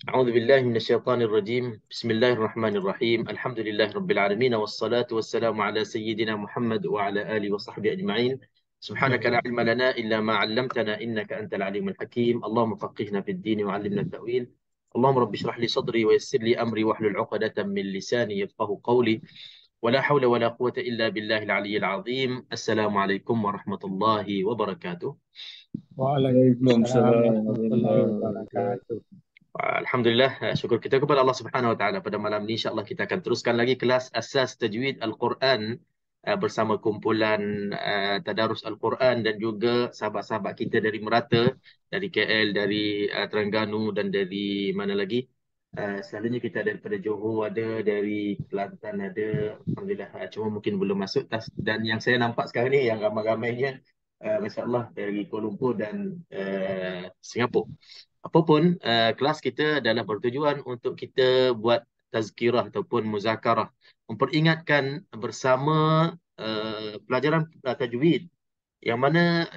أعوذ بالله من الشيطان الرجيم. بسم الله الرحمن الرحيم. الحمد لله رب العالمين والصلاة والسلام على سيدنا محمد وعلى آله وصحبه أجمعين. سبحانك لا علم لنا إلا ما علمتنا إنك أنت العليم الحكيم. اللهم فقهنا في الدين وعلمنا التأويل. اللهم رب اشرح لي صدري ويسر لي أمري واحلل عقدة من لساني يفقه قولي. ولا حول ولا قوة إلا بالله العلي العظيم. السلام عليكم ورحمة الله وبركاته. Waalaikumsalam Waalaikumsalam warahmatullahi warahmatullahi wabarakatuh. wabarakatuh. Alhamdulillah, syukur kita kepada Allah Subhanahu Wa Taala. Pada malam ini insya-Allah kita akan teruskan lagi kelas Asas Tajwid Al-Quran bersama kumpulan Tadarus Al-Quran dan juga sahabat-sahabat kita dari Merata, dari KL, dari Terengganu dan dari mana lagi? Selalunya kita ada daripada Johor ada, dari Kelantan ada. Alhamdulillah, cuma mungkin belum masuk. Dan yang saya nampak sekarang ni yang ramai-ramainya masya-Allah dari Kuala Lumpur dan Singapura. Apapun, kelas kita adalah bertujuan untuk kita buat tazkirah ataupun muzakarah, memperingatkan bersama pelajaran tajwid, yang mana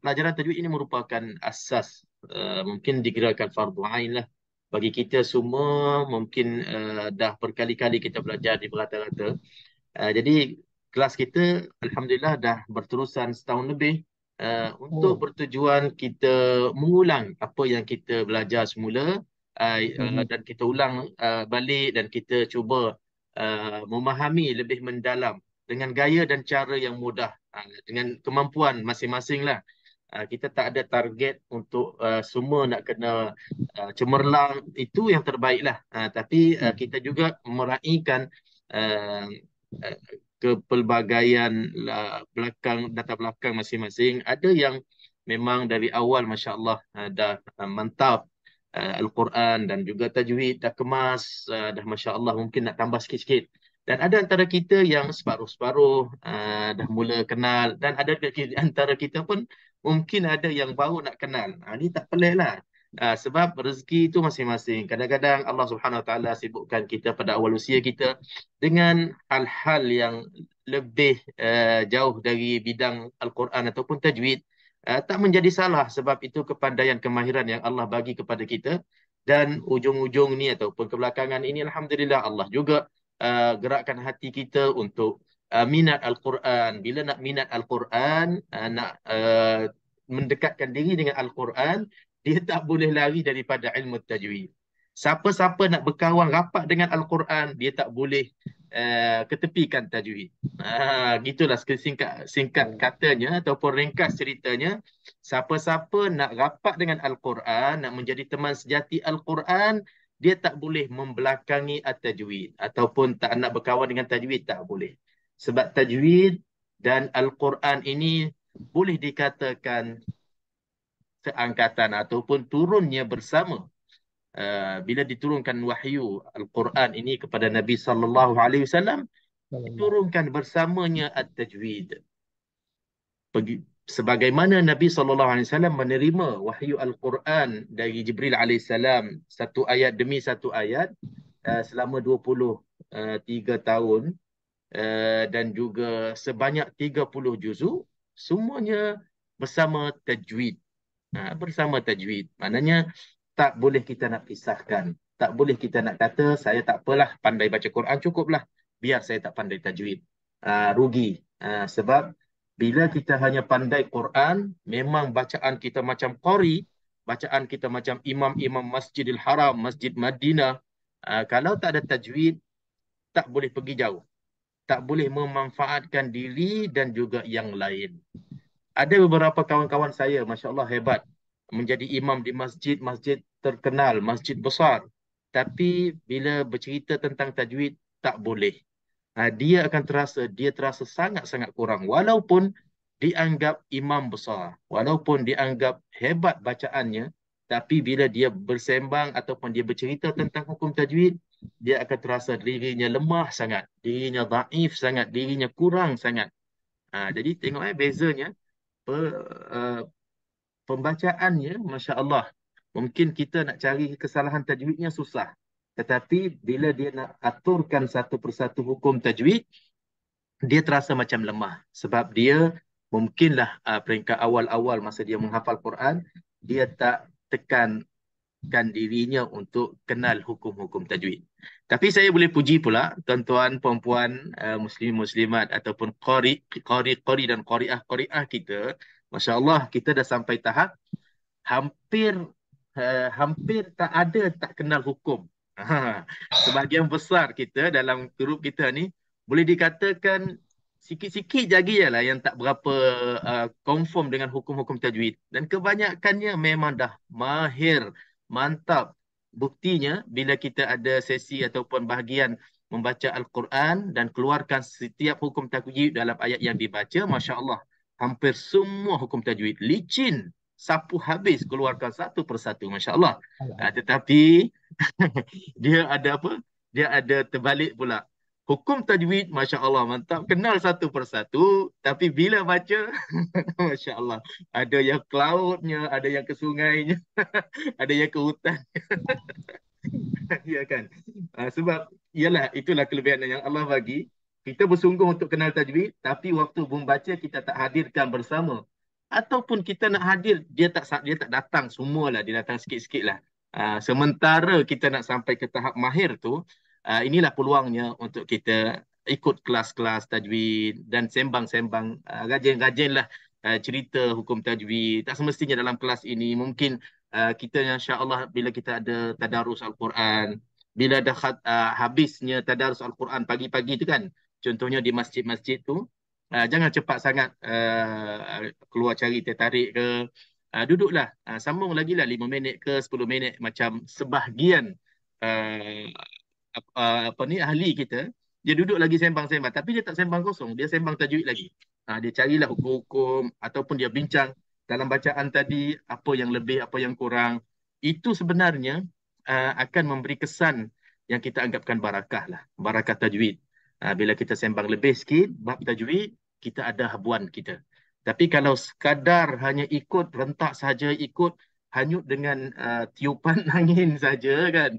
pelajaran tajwid ini merupakan asas, mungkin dikirakan fardu ain lah bagi kita semua. Mungkin dah berkali-kali kita belajar di merata-rata. Jadi kelas kita Alhamdulillah dah berterusan setahun lebih, untuk Oh, bertujuan kita mengulang apa yang kita belajar semula, dan kita ulang balik dan kita cuba memahami lebih mendalam dengan gaya dan cara yang mudah, dengan kemampuan masing-masing lah. Kita tak ada target untuk semua nak kena cemerlang, itu yang terbaik lah. Tapi kita juga meraihkan uh, uh, kepelbagaian belakang, data belakang masing-masing. Ada yang memang dari awal Masya Allah dah mantap Al-Quran dan juga tajwid, dah kemas, dah Masya Allah, mungkin nak tambah sikit-sikit. Dan ada antara kita yang separuh-separuh dah mula kenal, dan ada antara kita pun mungkin ada yang baru nak kenal. Ini tak pelik lah. Sebab rezeki itu masing-masing. Kadang-kadang Allah Subhanahu Wa Taala sibukkan kita pada awal usia kita dengan hal-hal yang lebih jauh dari bidang Al-Quran ataupun tajwid. Tak menjadi salah, sebab itu kepandaian kemahiran yang Allah bagi kepada kita. Dan ujung-ujung ni ataupun kebelakangan ini Alhamdulillah Allah juga gerakkan hati kita untuk minat Al-Quran. Bila nak minat Al-Quran, nak mendekatkan diri dengan Al-Quran, dia tak boleh lari daripada ilmu tajwid. Siapa-siapa nak berkawan rapat dengan Al-Quran, dia tak boleh ketepikan tajwid. Gitulah singkat katanya ataupun ringkas ceritanya. Siapa-siapa nak rapat dengan Al-Quran, nak menjadi teman sejati Al-Quran, dia tak boleh membelakangi at-tajwid ataupun tak nak berkawan dengan tajwid, tak boleh. Sebab tajwid dan Al-Quran ini boleh dikatakan seangkatan ataupun turunnya bersama. Bila diturunkan wahyu Al-Quran ini kepada Nabi sallallahu alaihi wasallam, diturunkan bersamanya at-tajwid. Sebagaimana Nabi sallallahu alaihi wasallam menerima wahyu Al-Quran dari Jibril alaihissalam satu ayat demi satu ayat selama 23 tahun, dan juga sebanyak 30 juzuk, semuanya bersama tajwid. Bersama tajwid. Maknanya tak boleh kita nak pisahkan. Tak boleh kita nak kata saya tak apalah, pandai baca Quran cukuplah, biar saya tak pandai tajwid. Rugi. Sebab bila kita hanya pandai Quran, memang bacaan kita macam qari, bacaan kita macam imam-imam Masjidil Haram, Masjid Madinah. Kalau tak ada tajwid, tak boleh pergi jauh. Tak boleh memanfaatkan diri dan juga yang lain. Ada beberapa kawan-kawan saya, Masya Allah, hebat. Menjadi imam di masjid-masjid terkenal, masjid besar. Tapi bila bercerita tentang tajwid, tak boleh. Dia terasa sangat-sangat kurang. Walaupun dianggap imam besar, walaupun dianggap hebat bacaannya, tapi bila dia bersembang ataupun dia bercerita tentang hukum tajwid, dia akan terasa dirinya lemah sangat, dirinya daif sangat, dirinya kurang sangat. Jadi tengok bezanya. uh, Pembacaannya Masya Allah, mungkin kita nak cari kesalahan tajwidnya susah, tetapi bila dia nak aturkan satu persatu hukum tajwid, dia terasa macam lemah. Sebab dia mungkinlah peringkat awal-awal masa dia menghafal Quran, dia tak tekan mempersiapkan dirinya untuk kenal hukum-hukum tajwid. Tapi saya boleh puji pula tuan-tuan, puan-puan, muslim-muslimat ataupun qari dan qariah kita. Masya Allah, kita dah sampai tahap hampir hampir tak ada tak kenal hukum. Sebahagian besar kita dalam grup kita ni boleh dikatakan sikit-sikit lagi lah yang tak berapa confirm dengan hukum-hukum tajwid, dan kebanyakannya memang dah mahir, mantap. Buktinya bila kita ada sesi ataupun bahagian membaca Al-Quran dan keluarkan setiap hukum tajwid dalam ayat yang dibaca, Masya Allah, hampir semua hukum tajwid licin, sapu habis, keluarkan satu persatu, Masya Allah. Tetapi dia ada apa? Dia ada terbalik pula. Hukum tajwid, Masya Allah, mantap. Kenal satu persatu. Tapi bila baca, Masya Allah, ada yang ke lautnya, ada yang ke sungainya, ada yang ke hutan. Ya kan? Sebab, ialah, itulah kelebihan yang Allah bagi. Kita bersungguh untuk kenal tajwid, tapi waktu membaca kita tak hadirkan bersama. Ataupun kita nak hadir, dia tak datang semualah, dia datang sikit-sikit lah. Sementara kita nak sampai ke tahap mahir tu, inilah peluangnya untuk kita ikut kelas-kelas tajwid dan sembang-sembang, rajin-rajin lah cerita hukum tajwid. Tak semestinya dalam kelas ini, mungkin kita insya-Allah bila kita ada tadarus Al-Quran, bila dah habisnya tadarus Al-Quran pagi-pagi tu kan, contohnya di masjid-masjid tu, jangan cepat sangat keluar cari tertarik ke. Duduklah, sambung lagi lah 5 minit ke 10 minit, macam sebahagian uh, apa ni ahli kita, dia duduk lagi sembang-sembang, tapi dia tak sembang kosong, dia sembang tajwid lagi. Dia carilah hukum-hukum ataupun dia bincang dalam bacaan tadi apa yang lebih, apa yang kurang. Itu sebenarnya akan memberi kesan yang kita anggapkan barakah lah, barakah tajwid. Bila kita sembang lebih sikit bab tajwid, kita ada habuan kita. Tapi kalau sekadar hanya ikut rentak saja, ikut hanyut dengan tiupan angin saja kan,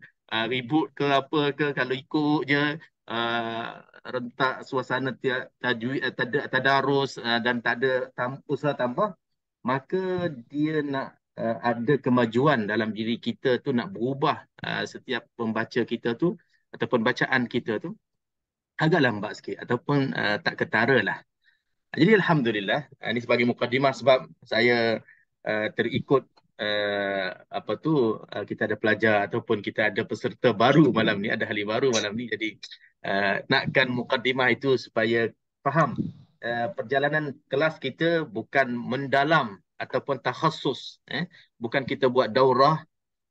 ribut ke apa ke, kalau ikut je rentak suasana tajwid, tadarus, dan tak ada usaha tambah, maka dia nak ada kemajuan dalam diri kita tu, nak berubah setiap pembaca kita tu ataupun bacaan kita tu agak lambat sikit ataupun tak ketara lah. Jadi Alhamdulillah, ini sebagai mukadimah sebab saya terikut apa tu, kita ada pelajar ataupun kita ada peserta baru malam ni, ada ahli baru malam ni. Jadi nakkan mukadimah itu supaya faham perjalanan kelas kita bukan mendalam ataupun takhasus, bukan kita buat daurah,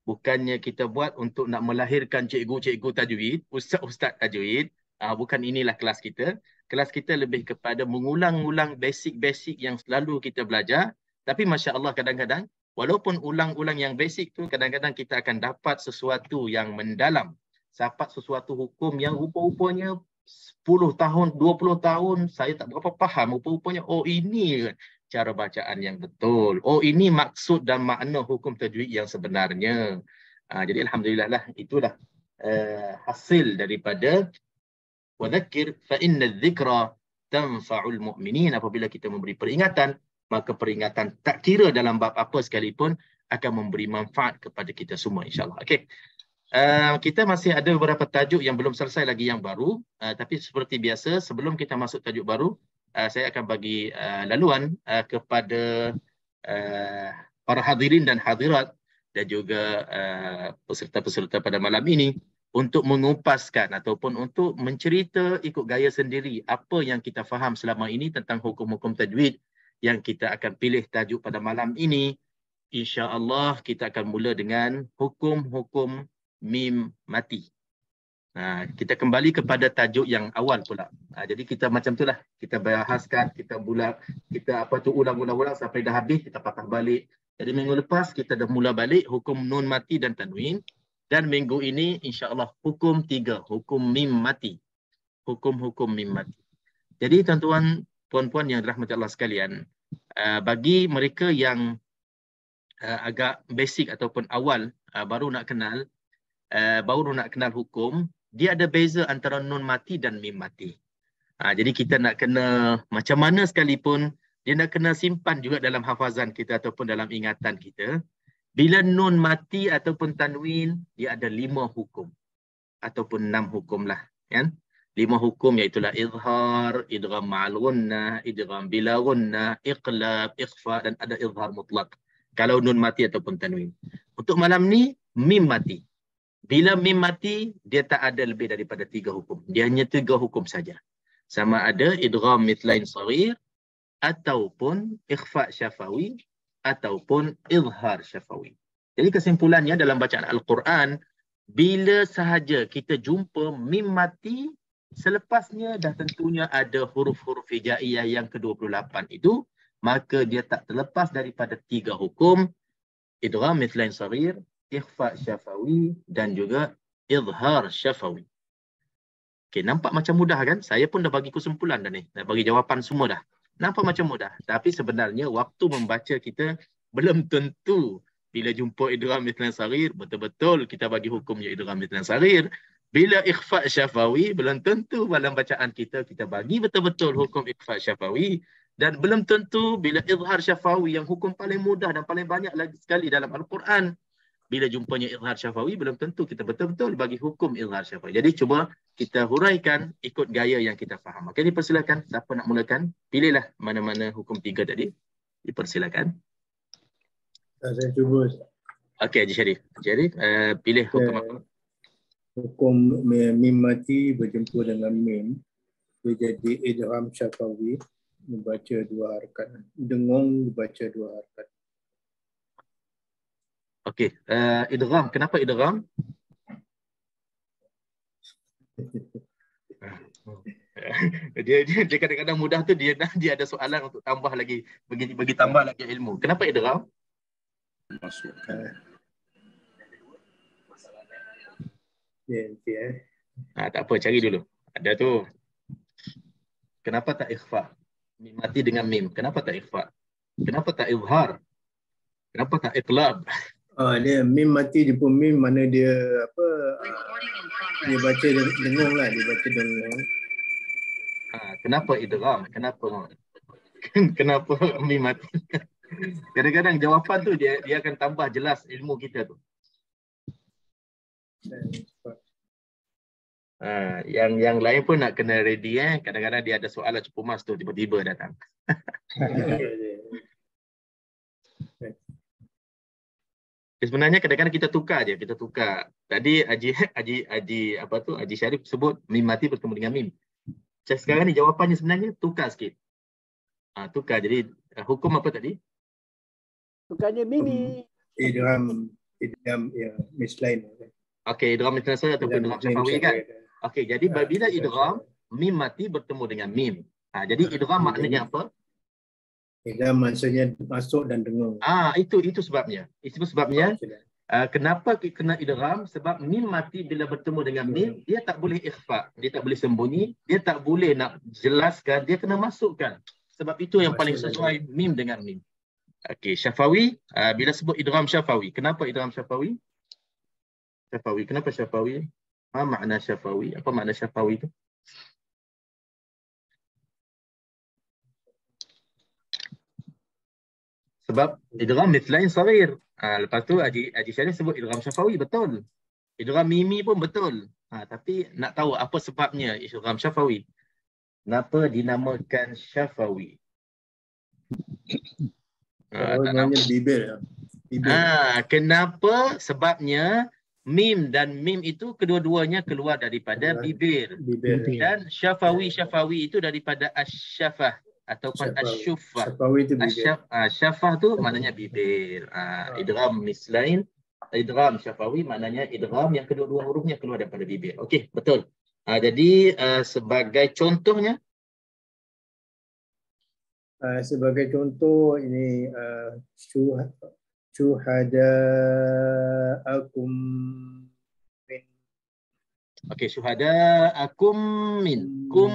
bukannya kita buat untuk nak melahirkan cikgu-cikgu tajwid, ustaz-ustaz tajwid. Bukan inilah kelas kita. Kelas kita lebih kepada mengulang-ulang basic-basic yang selalu kita belajar. Tapi Masya Allah, kadang-kadang walaupun ulang-ulang yang basic tu, kadang-kadang kita akan dapat sesuatu yang mendalam, dapat sesuatu hukum yang rupa-rupanya 10 tahun, 20 tahun saya tak berapa faham. Rupa-rupanya, oh ini cara bacaan yang betul. Oh ini maksud dan makna hukum tajwid yang sebenarnya. Jadi Alhamdulillah lah, itulah hasil daripada وَذَكِّرْ فَإِنَّ الذِّكْرَ تَنْفَعُ الْمُؤْمِنِينَ. Apabila kita memberi peringatan, maka peringatan tak kira dalam bab apa sekalipun akan memberi manfaat kepada kita semua, insyaAllah. Okay. Kita masih ada beberapa tajuk yang belum selesai lagi yang baru, tapi seperti biasa sebelum kita masuk tajuk baru, saya akan bagi laluan kepada para hadirin dan hadirat dan juga peserta-peserta pada malam ini untuk mengupaskan ataupun untuk mencerita ikut gaya sendiri apa yang kita faham selama ini tentang hukum-hukum tajwid yang kita akan pilih tajuk pada malam ini. InsyaAllah kita akan mula dengan hukum-hukum mim mati. Kita kembali kepada tajuk yang awal pula. Jadi kita macam itulah, kita bahaskan, kita ulang-ulang sampai dah habis, kita patah balik. Jadi minggu lepas kita dah mula balik hukum nun mati dan tanwin, dan minggu ini insya-Allah hukum 3, hukum mim mati. Hukum-hukum mim mati. Jadi tuan-tuan, puan-puan yang dirahmati Allah sekalian, bagi mereka yang agak basic ataupun awal, baru nak kenal hukum, dia ada beza antara nun mati dan mim mati. Jadi kita nak kena macam mana sekalipun, dia nak kena simpan juga dalam hafazan kita ataupun dalam ingatan kita. Bila nun mati ataupun tanwin, dia ada 5 hukum. Ataupun 6 hukum lah. Kan? 5 hukum iaitulah izhar, idgham ma'al gunnah, idgham bila gunnah, iqlab, ikhfa dan ada izhar mutlak. Kalau nun mati ataupun tanwin. Untuk malam ni, mim mati. Bila mim mati, dia tak ada lebih daripada 3 hukum. Dia hanya 3 hukum saja. Sama ada idgham mithlain saghir ataupun ikhfa syafawi ataupun izhar syafawi. Jadi kesimpulannya dalam bacaan Al-Quran, bila sahaja kita jumpa mim mati, selepasnya dah tentunya ada huruf-huruf hijaiyah yang ke-28 itu, maka dia tak terlepas daripada 3 hukum, idgham mithlain saghir, ikhfa syafawi dan juga izhar syafawi. Okey, nampak macam mudah kan? Saya pun dah bagi kesimpulan dah ni, dah bagi jawapan semua dah. Nampak macam mudah, tapi sebenarnya waktu membaca kita belum tentu. Bila jumpa idgham mithlain saghir, betul-betul kita bagi hukumnya idgham mithlain saghir. Bila ikhfa syafawi, belum tentu dalam bacaan kita bagi betul-betul hukum ikhfa syafawi. Dan belum tentu bila izhar syafawi yang hukum paling mudah dan paling banyak lagi sekali dalam Al-Quran, bila jumpanya izhar syafawi, belum tentu kita betul-betul bagi hukum izhar syafawi. Jadi cuba kita huraikan ikut gaya yang kita faham. Okey, dipersilakan. Siapa nak mulakan? Pilihlah mana-mana hukum 3 tadi. Dipersilakan. Saya cuba. Okey, Haji Syarif. Syarif, pilih hukum apa? Hukum mim mati berjumpa dengan mim, dia jadi idgham syafawi, membaca 2 harakat. Dengung membaca 2 harakat. Okey, idgham. Kenapa idgham? dia kadang-kadang mudah tu dia ada soalan untuk tambah lagi, bagi tambah lagi ilmu. Kenapa idgham? Masukkan. Tak apa, cari dulu. Ada tu. Kenapa tak ikhfa? Mim mati dengan mim. Kenapa tak ikhfa? Kenapa tak izhar? Kenapa tak iqlab? Dia mim mati jumpa mim, mana dia apa? Dia baca dengung lah, dia baca dengung. Kenapa idgham? Kenapa mim mati? Kadang-kadang jawapan tu dia akan tambah jelas ilmu kita tu. Yang lain pun nak kena ready Kadang-kadang dia ada soalan cukup mas tu tiba-tiba datang. Sebenarnya kadang-kadang kita tukar je, Tadi Haji Syarif sebut mim mati bertemu dengan mim. Sekarang ni jawapannya sebenarnya tukar sikit. Tukar. Jadi hukum apa tadi? Tukarnya mimi. Idgham ya mislain. Okey, idgham mithlain saghir ataupun idgham syafawi kan? Okey, jadi bila idgham mim mati bertemu dengan mim. Jadi idgham maknanya apa? Idgham maksudnya masuk dan dengung. Itu sebabnya. Kenapa kena idgham? Sebab mim mati bila bertemu dengan mim, dia tak boleh ikhfa, dia tak boleh sembunyi, dia tak boleh nak jelaskan, dia kena masukkan. Sebab itu yang paling sesuai mim dengan mim. Okey, syafawi, bila sebut idgham syafawi, kenapa idgham syafawi? Kenapa syafawi? Apa makna syafawi? Apa makna syafawi itu? Sebab idgham mithlain saghir. Lepas tu Haji Syarif sebut idgham syafawi, betul. Idgham mimi pun betul. Tapi nak tahu apa sebabnya idgham syafawi? Kenapa dinamakan syafawi? Bibir. Kenapa? Sebabnya mim dan mim itu kedua-duanya keluar daripada bibir. Dan syafawi itu daripada asyafah ataupun asyuffah. Syafah tu maknanya bibir. Idgham mislain, idgham syafawi maknanya idgham yang kedua-dua hurufnya keluar daripada bibir. Okey, betul. Jadi sebagai contohnya, sebagai contoh ini syuhada'akum min. Okey, syuhada'akum min. Kum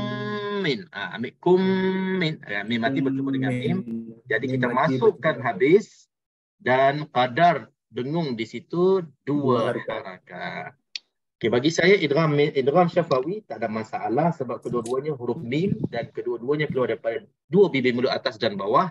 min. Ambil kum min. Mim mati bertemu dengan mim. Jadi kita masukkan habis dan qadar dengung di situ 2 harakat. Okey, bagi saya idgham syafawi tak ada masalah sebab kedua-duanya huruf mim dan kedua-duanya keluar daripada 2 bibir mulut atas dan bawah.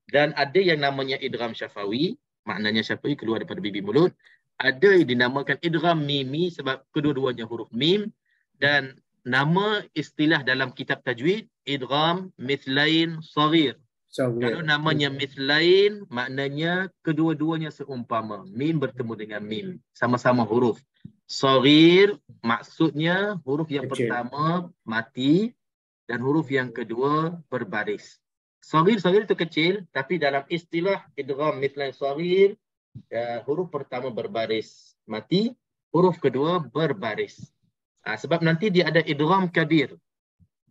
Dan ada yang namanya idgham syafawi, maknanya Syafi'i, keluar daripada bibir mulut. Ada yang dinamakan idgham mimi sebab kedua-duanya huruf mim, dan nama istilah dalam kitab tajwid idgham mithlain saghir. Kalau namanya mithlain, maknanya kedua-duanya seumpama. Mim bertemu dengan mim, sama-sama huruf. Saghir maksudnya huruf yang pertama mati dan huruf yang kedua berbaris. Saghir itu kecil, tapi dalam istilah idgham mithlain saghir, huruf pertama berbaris mati, huruf kedua berbaris. Sebab nanti dia ada idgham kabir.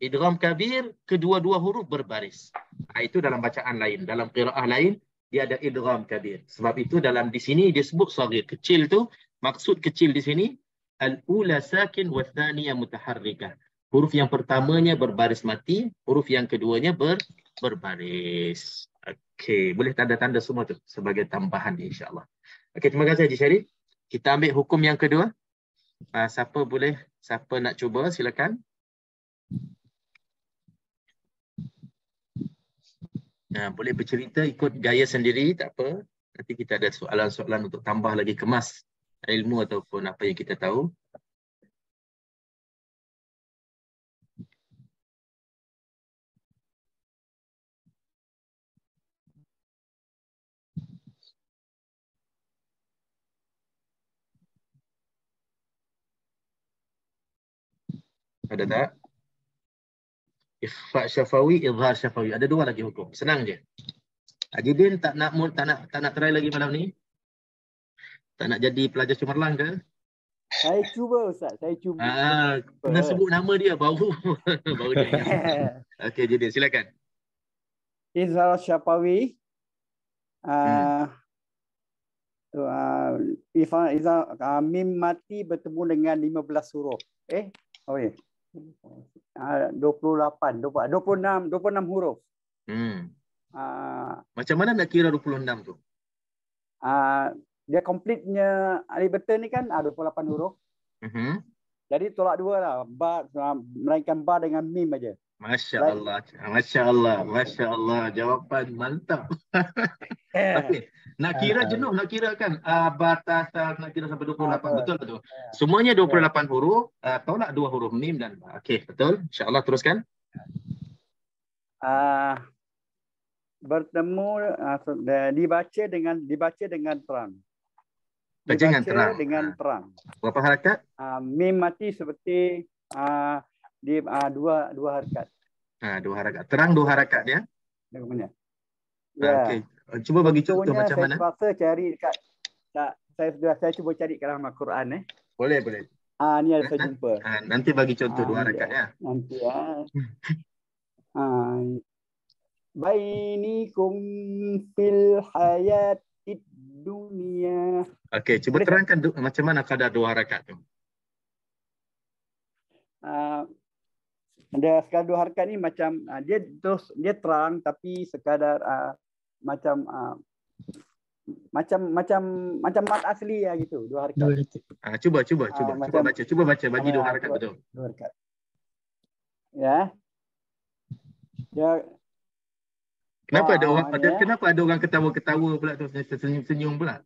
Idgham kabir, kedua-dua huruf berbaris. Itu dalam bacaan lain, dalam qiraah lain dia ada idgham kabir. Sebab itu dalam di sini disebut saghir. Kecil tu, maksud kecil di sini al-ula sakin wa thaniyah mutaharrikah. Huruf yang pertamanya berbaris mati, huruf yang keduanya berbaris. Okey, boleh tanda-tanda semua tu sebagai tambahan insya-Allah. Okey, terima kasih Haji Syarif. Kita ambil hukum yang kedua. Siapa nak cuba silakan. Boleh bercerita ikut gaya sendiri, tak apa. Nanti kita ada soalan-soalan untuk tambah lagi kemas ilmu ataupun apa yang kita tahu. Ada tak? Ikhfa syafawi, izhar syafawi. Ada dua lagi hukum. Senang je. Haji Din tak nak try lagi malam ni? Tak nak jadi pelajar cemerlang ke? Saya cuba Ustaz, saya cuba. Kena sebut nama dia baru dia ingat. Okey, Haji Din silakan. Izhar syafawi. Mim mati bertemu dengan 15 huruf. 26 huruf. Macam mana nak kira 26 tu? Dia komplitnya alif betul ni kan 28 huruf. Jadi tolak dua lah. Melainkan ba dengan mim aja. Masya Allah. Jawapan mantap. Okey. Nak kira jenuh, nak kira kan batasa, nak kira sampai 28. Betul tu. Semuanya 28 huruf, tolak 2 huruf mim dan ba. Okey, betul. Insya-Allah teruskan. Bertemu dibaca dengan terang. Dibaca dengan terang. Berapa harakat? Mim mati seperti dua harakat. 2 harakat. Terang 2 harakat ya. Ya. Okey. Cuba bagi contoh macam mana? Saya terpaksa cari dekat saya cuba cari dalam Al-Quran Boleh. Ni ada saya jumpa. Nanti bagi contoh 2 harakat ya. Nanti bainikum fil hayatid dunia. Okey, cuba terangkan macam mana kadar 2 harakat tu. Ada sekadar 2 harakat ni macam dia terang tapi sekadar macam mat asli gitu 2 harakat. Cuba baca bagi 2 harakat betul. 2 harakat. Ya. Kenapa ada orang ketawa-ketawa pula tu, senyum-senyum pula?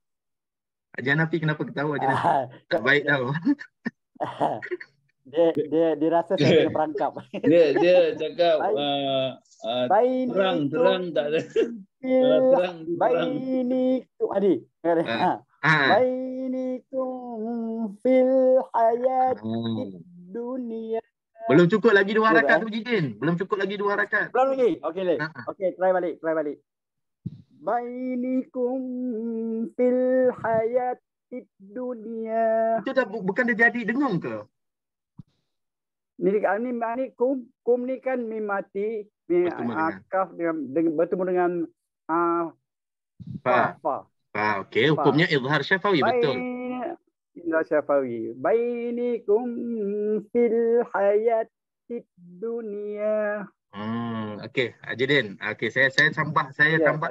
Haji Hanafi kenapa ketawa Haji Hanafi? Tak baik tau. Dia rasa saya kena perangkap. Dia cakap terang tak ada. Terang. Bainikum bainikum fil hayat dunia. Belum cukup lagi 2 harakat tu Jidin. Belum cukup lagi 2 harakat. Belum lagi. Okey, try balik. Bainikum fil hayat dunia. Itu dah bukan dia jadi dengung ke? Ni kum ni kan mim mati, kaf bertemu dengan fa. Okey, hukumnya izhar syafawi betul. Izhar syafawi. Bainikum fil hayatid dunia. Okey, Haji Din. Okey, saya tambah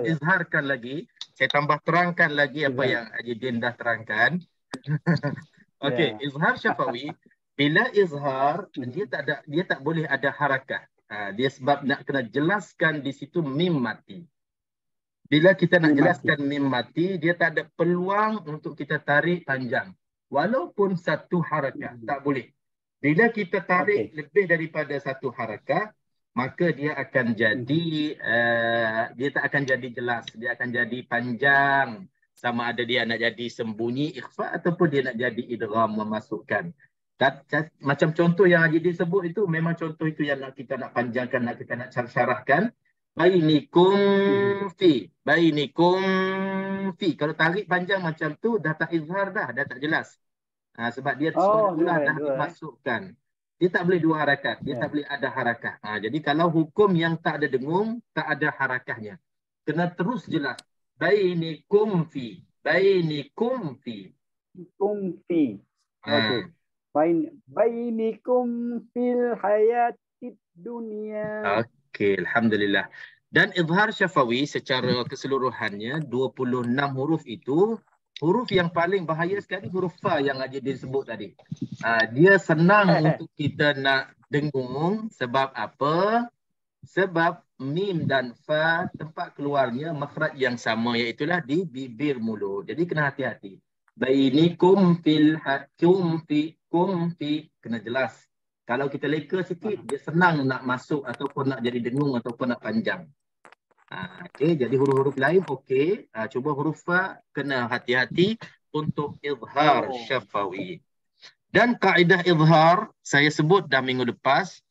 izharkan lagi. Saya tambah terangkan lagi apa yang Haji Din dah terangkan. Okey, izhar syafawi. Bila izhar, dia tak boleh ada harakat. Dia sebab nak kena jelaskan di situ mim mati. Bila kita nak Mim jelaskan mim mati, dia tak ada peluang untuk kita tarik panjang. Walaupun satu harakat, tak boleh. Bila kita tarik lebih daripada satu harakat, maka dia akan jadi, dia tak akan jadi jelas. Dia akan jadi panjang. Sama ada dia nak jadi sembunyi ikhfa ataupun dia nak jadi idgham memasukkan. Macam contoh yang Haji disebut itu, memang contoh itu yang kita nak panjangkan, nak kita nak syarahkan. Bainikum fi. Kalau tarik panjang macam tu, dah tak izhar dah tak jelas. Sebab dia seolah-olah dah dimasukkan. Dia tak boleh dua harakat. Dia tak boleh ada harakat. Jadi kalau hukum yang tak ada dengung, tak ada harakahnya. Kena terus jelas. Bainikum fi. Bainikum fi. Okey. Bainikum fil hayatid dunia. Okey, alhamdulillah. Dan izhar syafawi secara keseluruhannya 26 huruf itu, huruf yang paling bahaya sekali huruf fa yang Haji disebut tadi. Dia senang untuk kita nak dengung. Sebab apa? Sebab mim dan fa tempat keluarnya makhraj yang sama, iaitulah di bibir mulut. Jadi kena hati-hati. Bainikum fil kum fi, kena jelas. Kalau kita leka sikit, dia senang nak masuk ataupun nak jadi dengung ataupun nak panjang. Okey, jadi huruf-huruf lain okey. Cuba huruf fa kena hati-hati untuk izhar syafawi. Dan kaedah izhar saya sebut dah minggu lepas,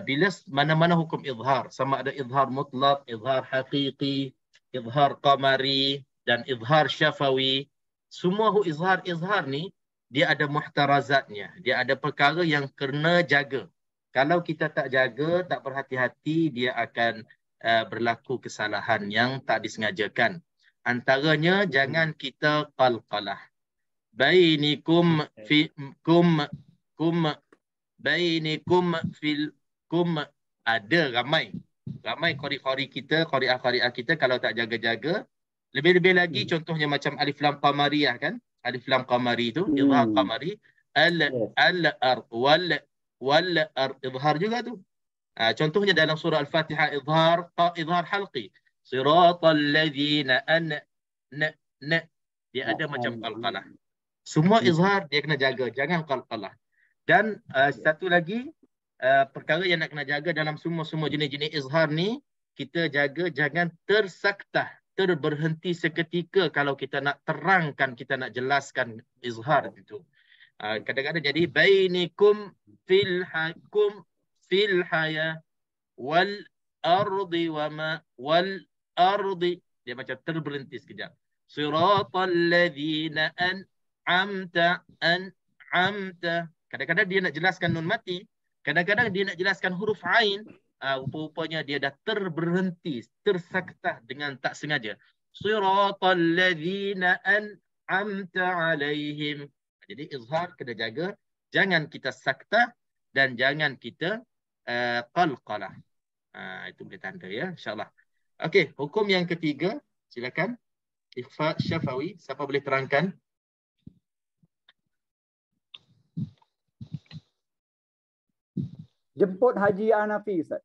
bila mana-mana hukum izhar, sama ada izhar mutlak, izhar haqiqi, izhar qamari dan izhar syafawi, semua izhar ni dia ada muhtarazatnya, dia ada perkara yang kena jaga. Kalau kita tak jaga, tak berhati-hati, dia akan berlaku kesalahan yang tak disengajakan. Antaranya jangan kita qalqalah. Bainikum fi bainikum fil kum, ada ramai qari-qari kita, qari'ah kita kalau tak jaga-jaga. Lebih-lebih lagi contohnya macam alif lam qamariyah kan? Alif lam qamari tu izhar qamari, al-ar wal ar izhar juga tu. Contohnya dalam surah Al-Fatihah izhar halqi. Siratal ladzina dia ada macam qalqalah. Semua izhar dia kena jaga, jangan qalqalah. Dan satu lagi perkara yang nak kena jaga dalam semua jenis-jenis izhar ni, kita jaga jangan tersaktah, terberhenti seketika kalau kita nak terangkan, kita nak jelaskan izhar itu. Kadang-kadang jadi bainikum fil haya wal ardi dia macam terberhenti sekejap. Siratal ladzina an'amta. Kadang-kadang dia nak jelaskan nun mati, kadang-kadang dia nak jelaskan huruf ain, rupa-rupanya dia dah terberhenti, tersaktah dengan tak sengaja. Siratal ladzina an'amta alaihim. Jadi izhar kena jaga, jangan kita saktah dan jangan kita qalqalah. Itu boleh tanda ya, insya-Allah. Okey, hukum yang ketiga, silakan. Ikhfa syafawi, siapa boleh terangkan? Jemput Haji Hanafi, Ustaz.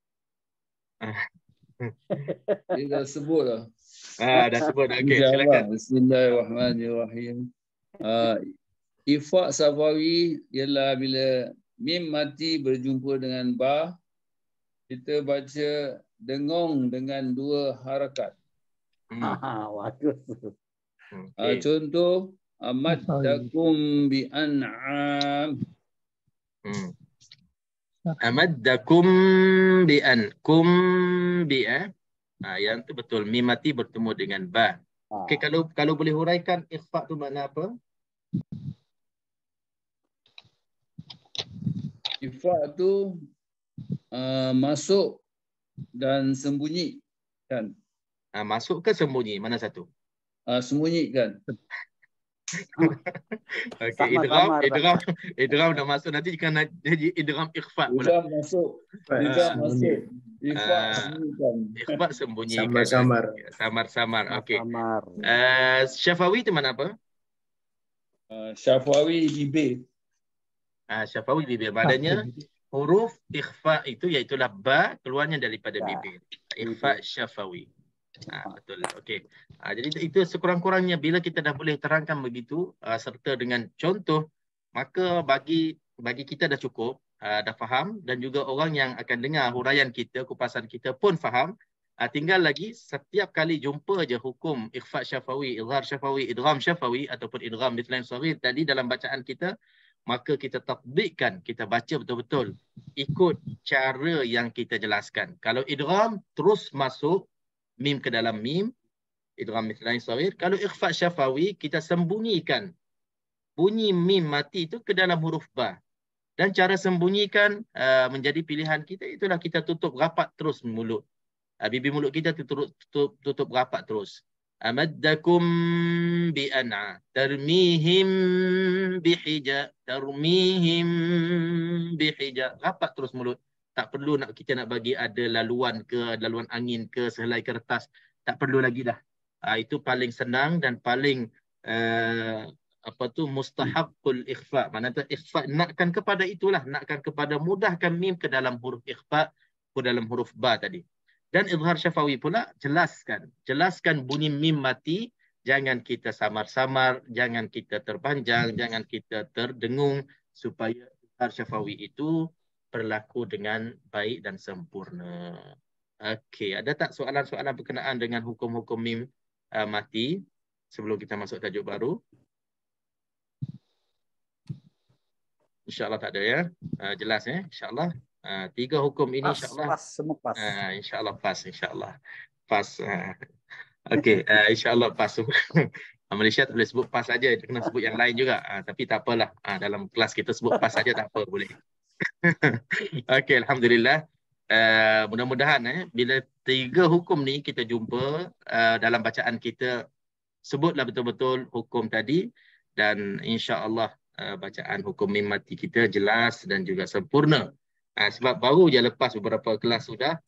Dia dah sebut dah. Dah sebut. Okey, silakan. Bismillahirrahmanirrahim. Ikhfa syafawi ialah bila mim mati berjumpa dengan ba, kita baca dengung dengan dua harakat. Bagus. Contoh amaddakum bi an'am. Amaddakum bi an yang tu betul, mim mati bertemu dengan ba. Okey, kalau boleh huraikan ikhfa tu makna apa? Ikhfa tu masuk dan sembunyi kan. Masuk ke sembunyi? Mana satu? Sembunyi kan. Okey, idgham dah masuk, nanti jika jadi idgham ikhfa pula. Idgham masuk. Ikhfa sembunyi. Samar. Okey. Syafawi itu mana apa? Syafawi bibir. Syafawi bibir. Maknanya huruf ikhfa itu iaitulah ba keluarnya daripada bibir. Ikhfa syafawi. Betul. Okey. Jadi itu sekurang-kurangnya bila kita dah boleh terangkan begitu serta dengan contoh, maka bagi kita dah cukup, dah faham, dan juga orang yang akan dengar huraian kita, kupasan kita pun faham. Tinggal lagi setiap kali jumpa je hukum ikhfa syafawi, izhar syafawi, idgham syafawi ataupun idgham mithlain saghir tadi dalam bacaan kita, maka kita tatbikkan, kita baca betul-betul ikut cara yang kita jelaskan. Kalau idgham terus masuk mim ke dalam mim, idgham mithlain saghir. Kalau ikhfa syafawi, kita sembunyikan bunyi mim mati itu ke dalam huruf ba. Dan cara sembunyikan menjadi pilihan kita, itulah kita tutup rapat terus mulut. Bibir mulut kita tutup rapat terus. Amaddakum bi an'a tarmihim bihija tarmihim bihija. Rapat terus mulut. Tak perlu kita nak bagi ada laluan ke, laluan angin ke, sehelai kertas. Tak perlu lagi dah. Itu paling senang dan paling mustahabul ikhfa. Maknanya ikhfa nakkan kepada itulah, nakkan kepada mudahkan mim ke dalam huruf ikhfa, ke dalam huruf ba tadi. Dan izhar syafawi pula jelaskan bunyi mim mati, jangan kita samar-samar, jangan kita terpanjang, jangan kita terdengung, supaya izhar syafawi itu berlaku dengan baik dan sempurna. Okey, ada tak soalan-soalan berkenaan dengan hukum-hukum mim mati sebelum kita masuk tajuk baru? InsyaAllah tak ada ya. Jelas ya, insyaAllah. 3 hukum ini insyaAllah. Pas, semua pas. InsyaAllah pas, insyaAllah. Pas. Okey, insyaAllah pas. Malaysia tak boleh sebut pas saja, kena sebut yang lain juga. Tapi tak apalah. Dalam kelas kita sebut pas saja tak apa, boleh. Okey, alhamdulillah. Mudah-mudahan bila 3 hukum ni kita jumpa dalam bacaan kita, sebutlah betul-betul hukum tadi, dan insya-Allah bacaan hukum mim mati kita jelas dan juga sempurna. Sebab baru je lepas beberapa kelas sudah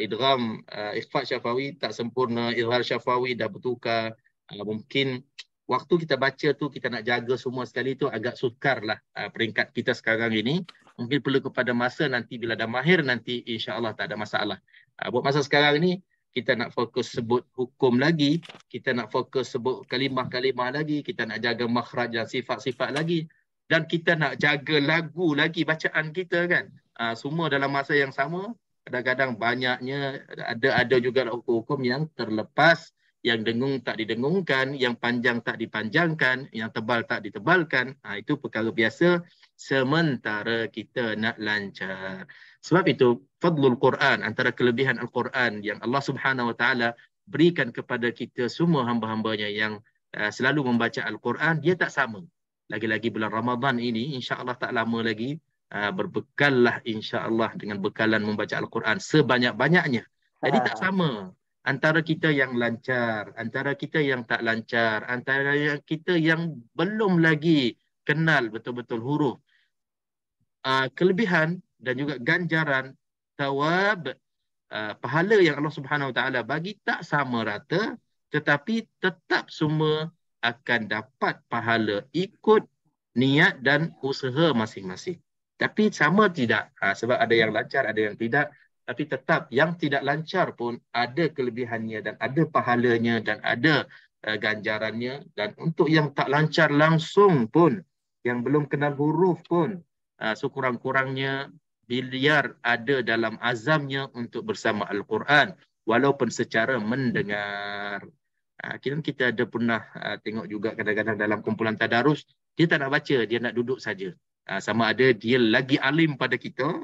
idgham ikhfa syafawi tak sempurna, izhar syafawi dah bertukar. Mungkin waktu kita baca tu kita nak jaga semua sekali tu agak sukarlah peringkat kita sekarang ini. Mungkin perlu kepada masa nanti bila dah mahir nanti insya-Allah tak ada masalah. Buat masa sekarang ni kita nak fokus sebut hukum lagi, kita nak fokus sebut kalimah-kalimah lagi, kita nak jaga makhraj dan sifat-sifat lagi, dan kita nak jaga lagu lagi bacaan kita kan. Semua dalam masa yang sama. Kadang-kadang banyaknya ada juga hukum-hukum yang terlepas, yang dengung tak didengungkan, yang panjang tak dipanjangkan, yang tebal tak ditebalkan. Itu perkara biasa sementara kita nak lancar. Sebab itu fadlul Quran, antara kelebihan Al-Quran yang Allah Subhanahu Wa Taala berikan kepada kita semua hamba-hambanya yang selalu membaca Al-Quran, dia tak sama. Lagi-lagi bulan Ramadan ini, insya-Allah tak lama lagi, berbekallah insya-Allah dengan bekalan membaca Al-Quran sebanyak-banyaknya. Jadi tak sama antara kita yang lancar, antara kita yang tak lancar, antara kita yang belum lagi kenal betul-betul huruf. Kelebihan dan juga ganjaran, thawab, pahala yang Allah Subhanahu Wa Taala bagi tak sama rata, tetapi tetap semua akan dapat pahala ikut niat dan usaha masing-masing. Tapi sama tidak? Sebab ada yang lancar, ada yang tidak. Tapi tetap yang tidak lancar pun ada kelebihannya dan ada pahalanya dan ada ganjarannya. Dan untuk yang tak lancar langsung pun, yang belum kenal huruf pun, sekurang-kurangnya biar ada dalam azamnya untuk bersama Al-Quran walaupun secara mendengar. Kita ada pernah tengok juga kadang-kadang dalam kumpulan tadarus, dia tak nak baca, dia nak duduk saja. Sama ada dia lagi alim pada kita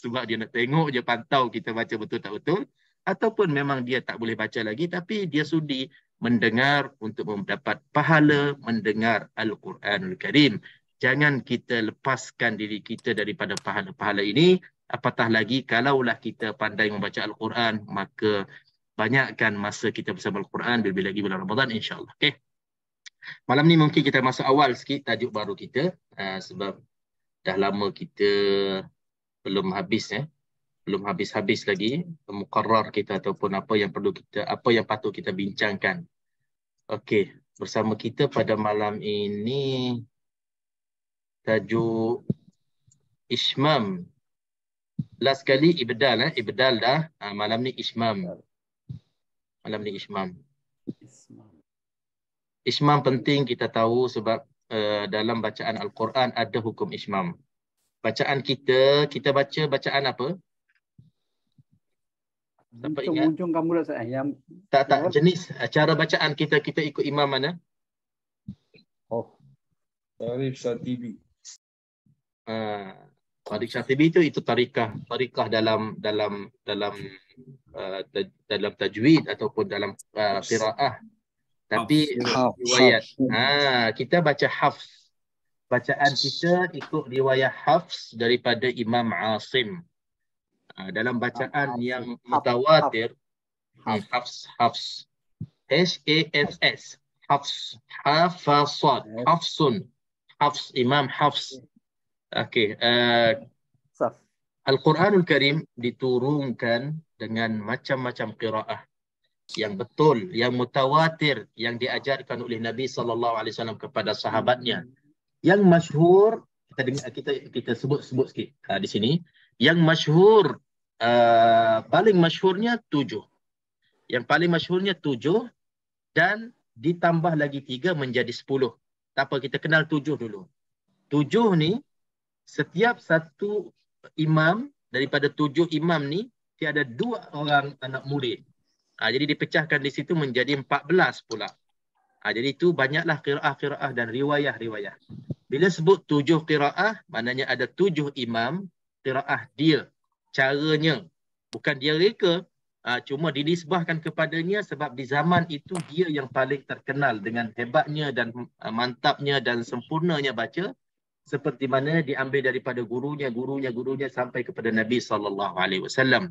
sebab dia nak tengok je, pantau kita baca betul tak betul, ataupun memang dia tak boleh baca lagi tapi dia sudi mendengar untuk mendapat pahala mendengar Al-Quranul Karim. Jangan kita lepaskan diri kita daripada pahala-pahala ini. Apatah lagi kalaulah kita pandai membaca Al-Quran, maka banyakkan masa kita bersama Al-Quran lebih lagi bulan Ramadan insya-Allah. Okey. Malam ni mungkin kita masuk awal sikit tajuk baru kita sebab dah lama kita belum habis belum habis-habis lagi muqarrar kita ataupun apa yang patut kita bincangkan. Okey, bersama kita pada malam ini tajuk Ishmam. Last kali ibdal ibdal dah. Malam ni Ishmam. Malam ni Ismam. Ismam penting kita tahu sebab dalam bacaan Al-Quran ada hukum Ismam. Bacaan kita baca bacaan apa? Siapa ingat? Muncung kamu lah saya. Yang tak jenis cara bacaan kita ikut imam mana? Oh, Tarikh Syatibi. Tarikh Syatibi itu tarikah dalam tajwid ataupun dalam qiraah. Tapi riwayat. Kita baca hafs. Bacaan kita ikut riwayat hafs daripada Imam Asim. Dalam bacaan yang mutawatir, hafs, H-A-F-S, hafs, hafasad, hafsun, hafs, Imam Hafs. Okey, Al-Quranul Karim diturunkan dengan macam-macam qiraah yang betul, yang mutawatir, yang diajarkan oleh Nabi SAW kepada sahabatnya. Yang masyhur, kita sebut sikit di sini. Yang masyhur, paling masyhurnya 7. Yang paling masyhurnya 7 dan ditambah lagi 3 menjadi 10. Tak apa, kita kenal 7 dulu. 7 ni, setiap satu imam, daripada 7 imam ni, tiada 2 orang anak murid. Jadi dipecahkan di situ menjadi 14 pula. Jadi itu banyaklah qiraah-qiraah dan riwayah-riwayah. Bila sebut 7 qiraah, maknanya ada 7 imam, qiraah dia, caranya. Bukan dia reka, cuma dinisbahkan kepadanya sebab di zaman itu dia yang paling terkenal dengan hebatnya dan mantapnya dan sempurnanya baca. Seperti mana diambil daripada gurunya sampai kepada Nabi SAW.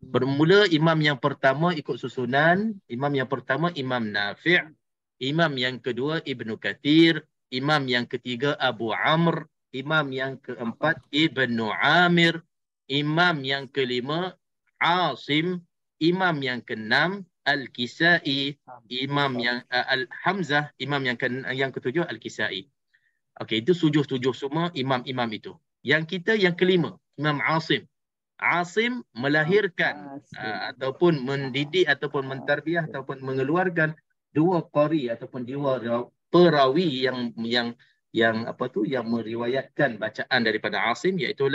Bermula imam yang pertama ikut susunan. Imam yang pertama Imam Nafi', imam yang kedua Ibnu Kathir, imam yang ketiga Abu Amr, imam yang keempat Ibnu Amir, imam yang kelima Asim, imam yang keenam Al-Kisai, imam yang Al-Hamzah, imam yang ketujuh Al-Kisai. Okey, itu 7 semua imam-imam itu. Yang kita yang kelima, Imam Asim. Asim melahirkan ataupun mendidik ataupun mentarbiah ataupun mengeluarkan 2 qari ataupun 2 perawi yang meriwayatkan bacaan daripada Asim, iaitu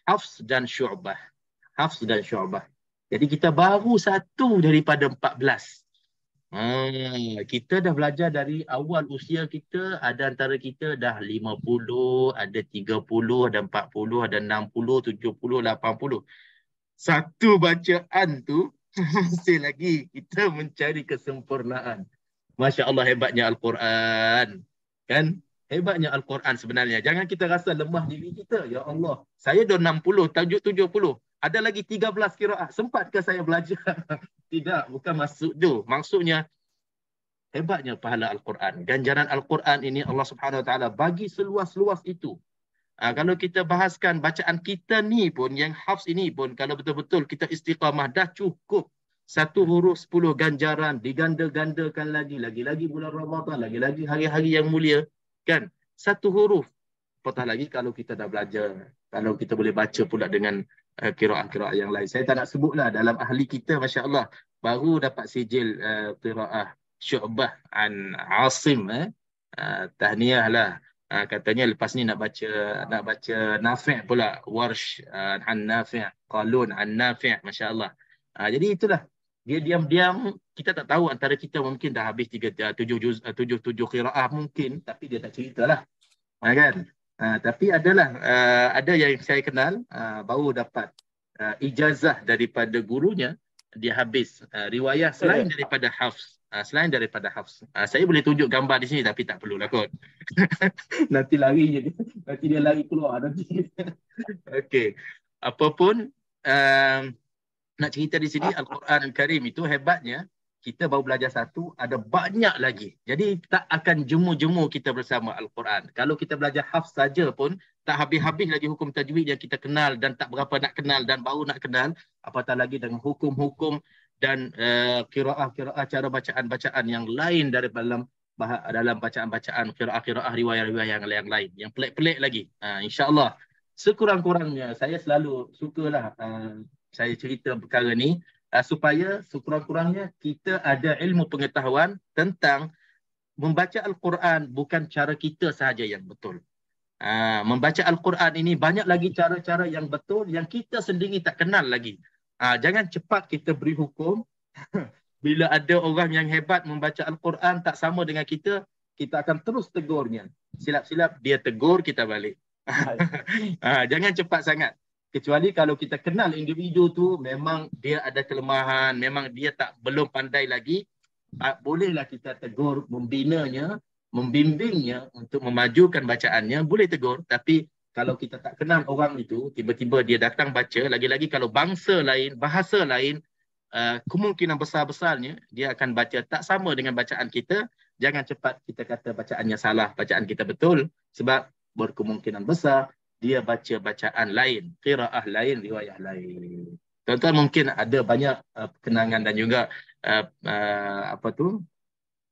Hafs dan Syu'bah. Hafs dan Syu'bah. Jadi kita baru 1 daripada 14. Kita dah belajar dari awal usia kita, ada antara kita dah 50, ada 30, ada 40, ada 60, 70, 80. Satu bacaan tu masih lagi kita mencari kesempurnaan. Masya Allah, hebatnya Al-Quran. Kan? Hebatnya Al-Quran sebenarnya. Jangan kita rasa lemah diri kita. Ya Allah, saya dah 60, tajuk 70. Ada lagi 13 qiraat. Sempatkah saya belajar? Tidak, bukan maksud tu. Maksudnya, hebatnya pahala Al-Quran. Ganjaran Al-Quran ini Allah Subhanahu Wa Taala bagi seluas-luas itu. Kalau kita bahaskan bacaan kita ni pun, yang hafs ini pun, kalau betul-betul kita istiqamah, dah cukup 1 huruf 10 ganjaran, diganda-gandakan lagi-lagi bulan Ramadan, lagi-lagi hari-hari yang mulia. Kan? 1 huruf. Apatah lagi kalau kita dah belajar. Kalau kita boleh baca pula dengan qiraah-qiraah yang lain. Saya tak nak sebutlah, dalam ahli kita, Masya Allah, baru dapat sijil qiraah Syu'bah an Asim. Tahniah lah. Katanya lepas ni nak baca Nafi' pula. Warsh an Nafi', Qalun an Nafi'. Masya Allah. Jadi itulah. Dia diam-diam, kita tak tahu, antara kita mungkin dah habis 7 qiraah mungkin, tapi dia tak ceritalah. Kan? Tapi ada yang saya kenal baru dapat ijazah daripada gurunya, dia habis riwayah selain daripada hafs. Saya boleh tunjuk gambar di sini tapi tak perlulah kot. Nanti lari je dia. Nanti dia lari keluar nanti. Okey. Apapun nak cerita di sini, Al-Quran Al-Karim itu hebatnya, kita baru belajar 1, ada banyak lagi. Jadi tak akan jemu-jemu kita bersama Al-Quran. Kalau kita belajar hafz saja pun, tak habis-habis lagi hukum tajwid yang kita kenal dan tak berapa nak kenal dan baru nak kenal. Apatah lagi dengan hukum-hukum dan qiraah-qiraah, cara bacaan-bacaan yang lain dalam bacaan-bacaan, qiraah-qiraah, riwayat-riwayat yang lain. Yang pelik-pelik lagi. InsyaAllah, sekurang-kurangnya saya selalu sukalah saya cerita perkara ni supaya sekurang-kurangnya kita ada ilmu pengetahuan tentang membaca Al-Quran bukan cara kita sahaja yang betul. Membaca Al-Quran ini banyak lagi cara-cara yang betul yang kita sendiri tak kenal lagi. Jangan cepat kita beri hukum. Bila ada orang yang hebat membaca Al-Quran tak sama dengan kita akan terus tegurnya. Silap-silap dia tegur kita balik. Jangan cepat sangat. Kecuali kalau kita kenal individu tu memang dia ada kelemahan, memang dia belum pandai lagi, bolehlah kita tegur, membinanya, membimbingnya untuk memajukan bacaannya, boleh tegur. Tapi kalau kita tak kenal orang itu, tiba-tiba dia datang baca, lagi-lagi kalau bangsa lain, bahasa lain, kemungkinan besar-besarnya dia akan baca tak sama dengan bacaan kita. Jangan cepat kita kata bacaannya salah, bacaan kita betul, sebab berkemungkinan besar dia baca bacaan lain, qiraah lain, riwayah lain. Tuan-tuan mungkin ada banyak kenangan dan juga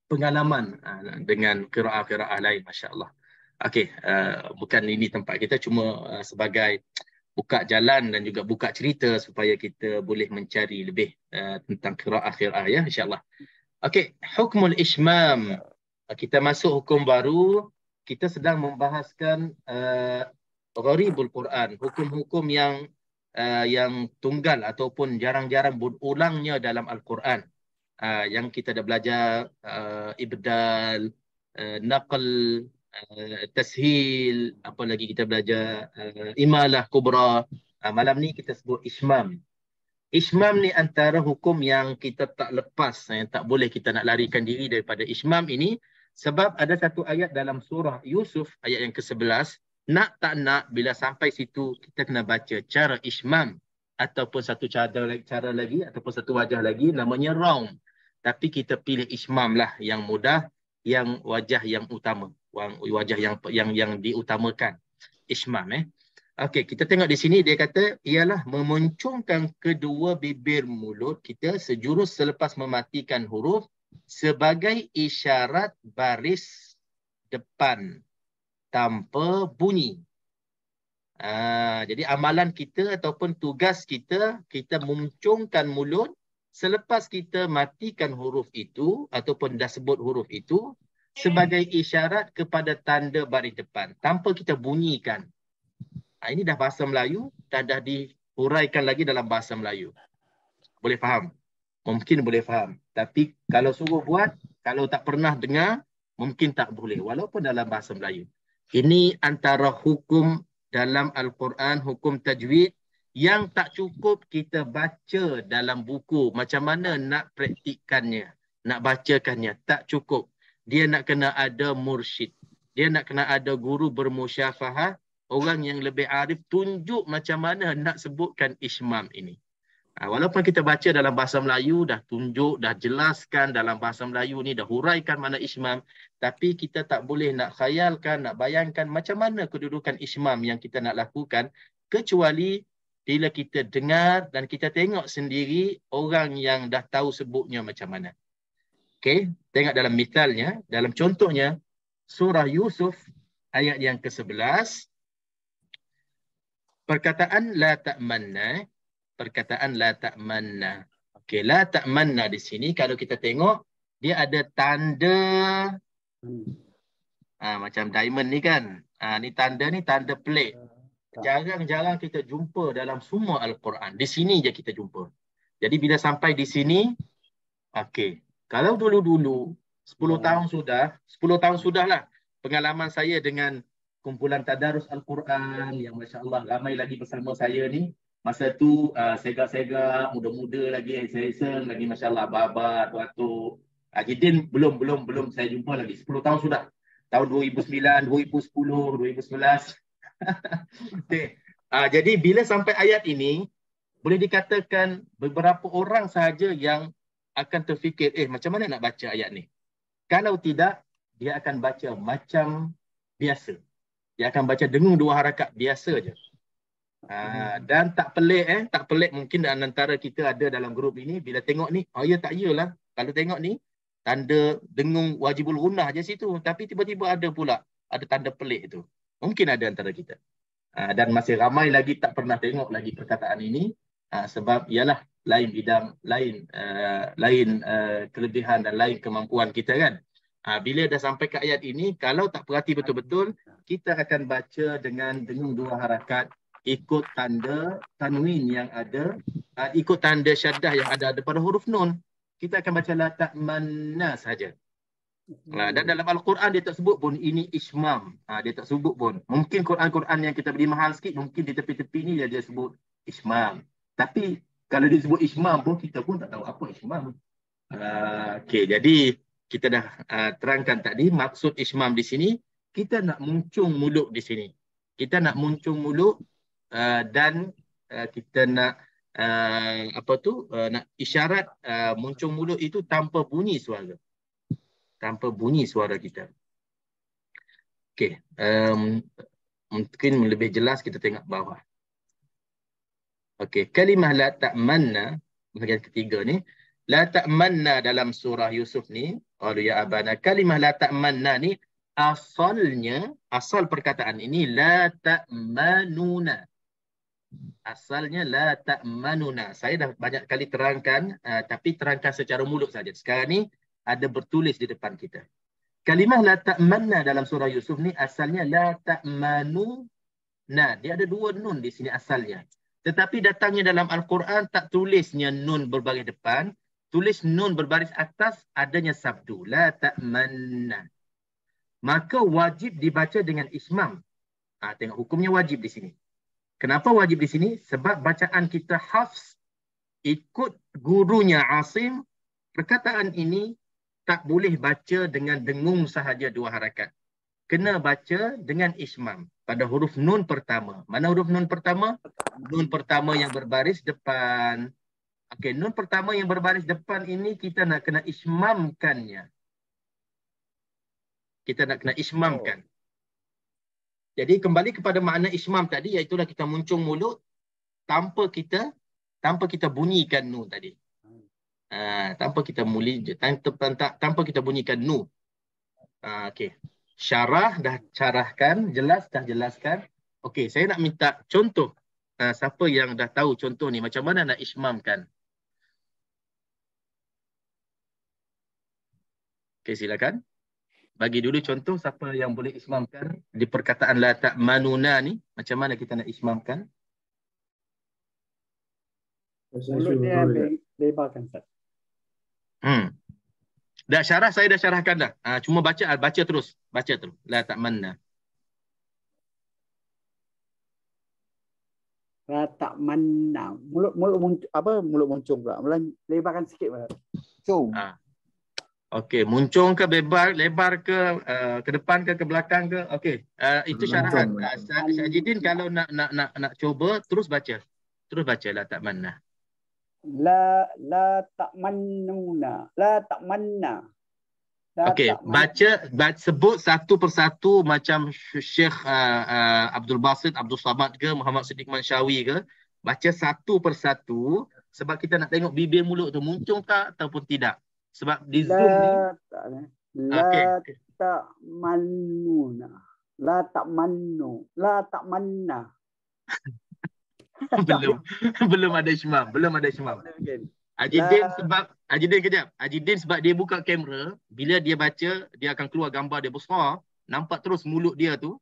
pengalaman dengan qiraah-qiraah lain, masya-Allah. Okey, bukan ini tempat kita, cuma sebagai buka jalan dan juga buka cerita supaya kita boleh mencari lebih tentang qiraah-qiraah, ya, insya-Allah. Okey, hukmul ishmam. Kita masuk hukum baru. Kita sedang membahaskan gharibul Quran, hukum-hukum yang tunggal ataupun jarang-jarang berulangnya dalam Al-Quran. Yang kita dah belajar ibdal, naql, tashil, apa lagi kita belajar imalah kubra. Malam ni kita sebut ishmam. Ishmam ni antara hukum yang kita tak lepas, yang tak boleh kita nak larikan diri daripada ishmam ini, sebab ada satu ayat dalam surah Yusuf, ayat yang ke-11, nak tak nak bila sampai situ kita kena baca cara ishmam, ataupun satu cara lagi, ataupun satu wajah lagi namanya raum. Tapi kita pilih ishmam lah yang mudah, yang wajah yang utama, wajah yang diutamakan. Ishmam. Okey, kita tengok di sini dia kata ialah memuncungkan kedua bibir mulut kita sejurus selepas mematikan huruf sebagai isyarat baris depan tanpa bunyi. Jadi amalan kita ataupun tugas kita, kita memuncungkan mulut selepas kita matikan huruf itu ataupun dah sebut huruf itu sebagai isyarat kepada tanda baris depan tanpa kita bunyikan. Ini dah bahasa Melayu dan dah dihuraikan lagi dalam bahasa Melayu. Boleh faham? Mungkin boleh faham. Tapi kalau suruh buat, kalau tak pernah dengar, mungkin tak boleh. Walaupun dalam bahasa Melayu. Ini antara hukum dalam Al-Quran, hukum tajwid yang tak cukup kita baca dalam buku. Macam mana nak praktikannya, nak bacakannya. Tak cukup. Dia nak kena ada mursyid. Dia nak kena ada guru bermusyafahah. Orang yang lebih arif tunjuk macam mana nak sebutkan ishmam ini. Walaupun kita baca dalam bahasa Melayu, dah tunjuk, dah jelaskan dalam bahasa Melayu ni, dah huraikan mana ishmam, tapi kita tak boleh nak khayalkan, nak bayangkan macam mana kedudukan ishmam yang kita nak lakukan, kecuali bila kita dengar dan kita tengok sendiri orang yang dah tahu sebutnya macam mana. Okey, tengok dalam misalnya, dalam contohnya, surah Yusuf ayat yang ke-11, perkataan la ta'manna, perkataan la ta'manna. Okey, la ta'manna di sini kalau kita tengok dia ada tanda macam diamond ni kan. Ni tanda pelik. Jarang-jarang kita jumpa dalam semua Al-Quran. Di sini je kita jumpa. Jadi bila sampai di sini, okey, kalau dulu-dulu 10 tahun sudahlah pengalaman saya dengan kumpulan tadarus Al-Quran yang masya-Allah ramai lagi bersama saya ni. Masa tu segak-segak, muda-muda lagi, eseng-eseng lagi, masya-Allah, baba, tua-tua. Jidin belum saya jumpa lagi. 10 tahun sudah. Tahun 2009, 2010, 2011. Okay. Jadi bila sampai ayat ini, boleh dikatakan beberapa orang sahaja yang akan terfikir, macam mana nak baca ayat ni? Kalau tidak, dia akan baca macam biasa. Dia akan baca dengung 2 harakat biasa je. Dan tak pelik tak pelik mungkin antara kita ada dalam grup ini bila tengok ni, ya tak iyalah. Kalau tengok ni tanda dengung wajibul gunnah je situ, tapi tiba-tiba ada pula ada tanda pelik tu. Mungkin ada antara kita. Dan masih ramai lagi tak pernah tengok lagi perkataan ini, sebab ialah lain bidang, lain kelebihan dan lain kemampuan kita kan. Bila dah sampai ke ayat ini, kalau tak perhati betul-betul, kita akan baca dengan dengung 2 harakat, ikut tanda tanwin yang ada, ikut tanda syaddah yang ada pada huruf nun. Kita akan baca la ta'manna saja. Dan dalam Al-Quran dia tak sebut pun ini ismam. Dia tak sebut pun. Mungkin Quran-Quran yang kita beli mahal sikit, mungkin di tepi-tepi ni dia sebut ismam. Tapi kalau dia sebut ismam pun, kita pun tak tahu apa ismam. Okey, jadi kita dah terangkan tadi maksud ismam di sini, kita nak muncung mulut di sini. Kita nak muncung mulut dan kita nak nak isyarat muncung mulut itu tanpa bunyi suara. Tanpa bunyi suara kita. Okey, mungkin lebih jelas kita tengok bawah. Okey, kalimah la ta'manna bahagian ketiga ni, la ta'manna dalam surah Yusuf ni, qalu ya abana, kalimah la ta'manna ni asalnya, asal perkataan ini la ta'manuna. Asalnya la ta'manuna. Saya dah banyak kali terangkan, tapi terangkan secara mulut saja. Sekarang ni ada bertulis di depan kita. Kalimah la ta'manna dalam surah Yusuf ni asalnya la ta'manuna. Dia ada 2 nun di sini asalnya. Tetapi datangnya dalam Al-Quran tak tulisnya nun berbaris depan, tulis nun berbaris atas, adanya sabdu la ta'manna. Maka wajib dibaca dengan ismam. Tengok hukumnya wajib di sini. Kenapa wajib di sini? Sebab bacaan kita Hafs ikut gurunya Asim, perkataan ini tak boleh baca dengan dengung sahaja 2 harakat. Kena baca dengan ismam pada huruf nun pertama. Mana huruf nun pertama? Nun pertama yang berbaris depan. Okey, nun pertama yang berbaris depan ini kita nak kena ismamkannya. Kita nak kena ismamkan. Jadi kembali kepada makna ismam tadi, iaitu kita muncung mulut tanpa kita bunyikan nun tadi. Tanpa kita bunyikan nun. Okey. Syarah dah carahkan, dah jelaskan. Okey, saya nak minta contoh. Siapa yang dah tahu contoh ni, macam mana nak ismamkan? Okey, silakan. Bagi dulu contoh siapa yang boleh ismamkan di perkataan la ta'manuna ni, macam mana kita nak ismamkan? Mulut dia lebarkan, Ustaz. Dah syarah, saya dah syarahkan dah. Cuma baca terus. Baca terus. La ta'manna. La ta'manna. Mulut muncung pula. Lebarkan sikit pula. Okey, muncung ke lebar ke depan ke belakang ke? Okey. Itu syarahan. Syajidin kalau nak cuba terus baca. Terus baca la ta'manna. La ta'mannuna. La ta'manna. Okey, baca sebut satu persatu macam Syekh Abdul Basit, Abdul Samad ke Muhammad Siddiq Manshawi ke. Baca satu persatu sebab kita nak tengok bibir mulut tu muncung tak ataupun tidak. Sebab di Zoom ni la ta'mannuna. La ta'mannu. La ta'manna. belum ada ismam. Ajidin kejap. Ajidin sebab dia buka kamera, bila dia baca, dia akan keluar gambar dia besar, nampak terus mulut dia tu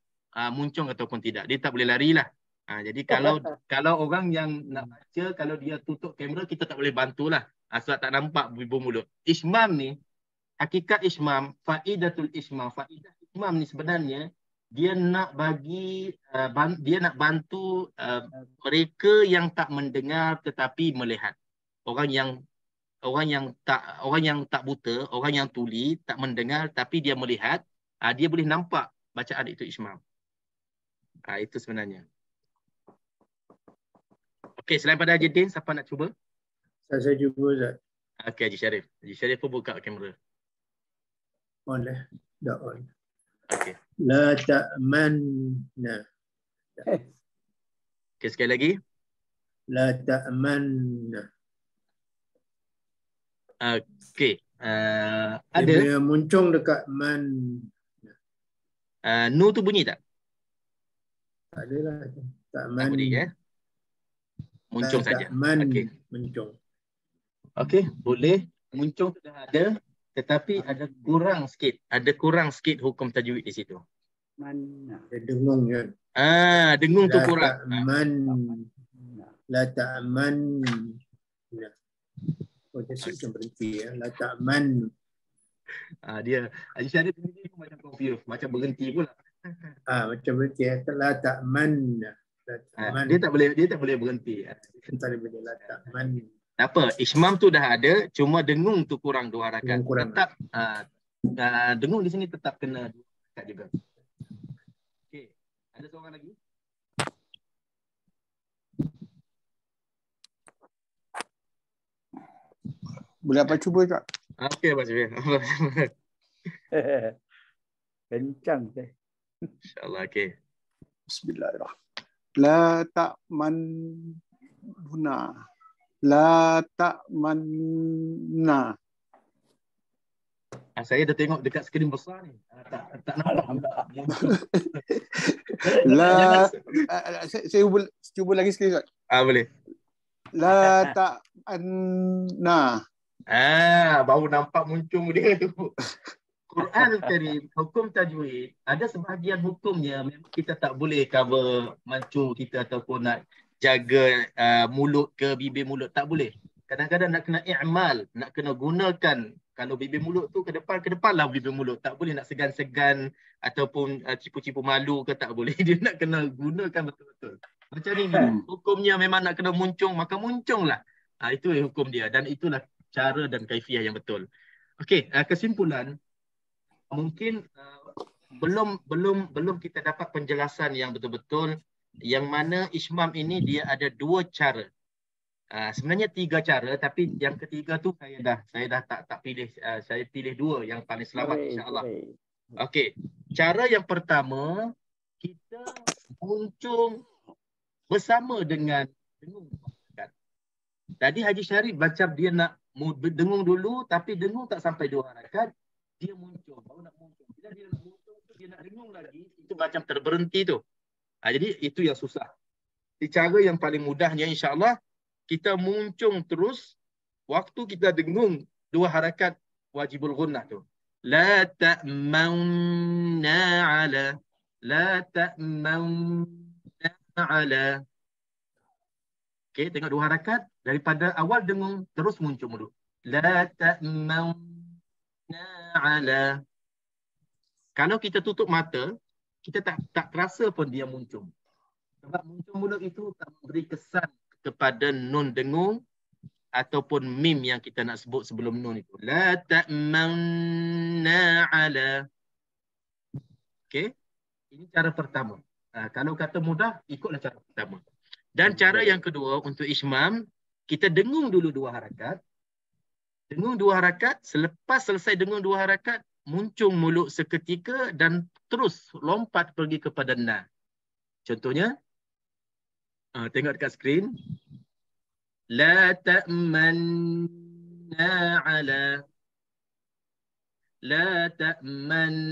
muncung ataupun tidak. Dia tak boleh larilah. Jadi kalau orang yang nak baca, kalau dia tutup kamera, kita tak boleh bantulah. Sebab tak nampak bibir mulut. Ismam ni, hakikat ismam, faidatul ismam. Faidah ismam ni sebenarnya dia nak bantu mereka yang tak mendengar tetapi melihat. Orang yang tak buta, orang yang tuli, tak mendengar tapi dia melihat, dia boleh nampak bacaan itu ismam. Itu sebenarnya. Okey, selain pada Haji Din, siapa nak cuba? Saya cuba, Ustaz. Okey, Haji Sharif. Haji Sharif pun buka kamera. On dah. Dah on. Okey. La ta'manna. Okey, sekali lagi. La ta'manna. Okey. Ada. Dia muncung dekat man. Nu tu bunyi tak? Tak adalah. Tak bunyi, ya? Muncung saja. Man Okey. muncung. Okey, boleh. Muncung sudah ada, tetapi ada kurang sikit. Ada kurang sikit hukum tajwid di situ. Mana? Dengung ya. Dengung tu La kurang. ta'man. La ta'man. Ya. Oh, dia macam berhenti ya. La ta'man. Dia Haji Syarif sendiri pun macam confused, macam berhenti pula. Macam berhenti ya. La ta'man. La ta'man. Dia tak boleh berhenti. Tak boleh la ta'man. Tak apa, ismam tu dah ada, cuma dengung tu kurang 2 harakat. Kurang. Tetap dengung di sini tetap kena 2 harakat juga. Okey, ada seorang lagi? Boleh apa cuba tak? Okey, Abang Syafir. Kencang teh. InsyaAllah, okey. Bismillahirrahmanirrahim. La ta'manna. La ta'manna. Saya dah tengok dekat skrin besar ni. Tak nampak. Saya cuba lagi sekali Ustaz. Boleh. La ta'manna. Baru nampak muncung dia tu. Quran Karim, hukum tajwid, ada sebahagian hukumnya memang kita tak boleh cover mancung kita ataupun nak jaga mulut ke bibir mulut, tak boleh. Kadang-kadang nak kena i'mal, nak kena gunakan. Kalau bibir mulut tu ke depan lah bibir mulut. Tak boleh nak segan-segan ataupun cipu-cipu malu ke, tak boleh. Dia nak kena gunakan betul-betul. Macam ni, hukumnya memang nak kena muncung, maka muncunglah. Itu hukum dia dan itulah cara dan kaifiah yang betul. Okey, kesimpulan, mungkin belum kita dapat penjelasan yang betul-betul yang mana ismam ini dia ada 2 cara. Sebenarnya 3 cara, tapi yang ketiga tu saya dah tak pilih. Saya pilih 2 yang paling selamat, insya-Allah. Okey, cara yang pertama, kita muncung bersama dengan dengung. Tadi Haji Syarif macam dia nak dengung dulu, tapi dengung tak sampai 2 harakat, dia muncung, baru nak muncung. Bila dia nak muncung tu, dia nak dengung lagi, itu macam terberhenti tu. Jadi itu yang susah. Di cara yang paling mudahnya, insya-Allah, kita muncung terus. Waktu kita dengung 2 harakat wajibul gunnah tu. La ta'manna ala. La ta'manna ala. Okey, tengok 2 harakat. Daripada awal dengung, terus muncung dulu. La ta'manna ala. Kalau kita tutup mata, kita tak terasa pun dia muncung. Sebab muncung mulut itu tak memberi kesan kepada nun dengung ataupun mim yang kita nak sebut sebelum nun itu. La ta'manna ala. Okey. Ini cara pertama. Kalau kata mudah, ikutlah cara pertama. Dan cara yang kedua untuk ismam, kita dengung dulu 2 harakat. Dengung 2 harakat, selepas selesai dengung 2 harakat, muncung mulut seketika dan terus lompat pergi kepada na. Contohnya, tengok dekat skrin. La ta'manna ala. La ta'manna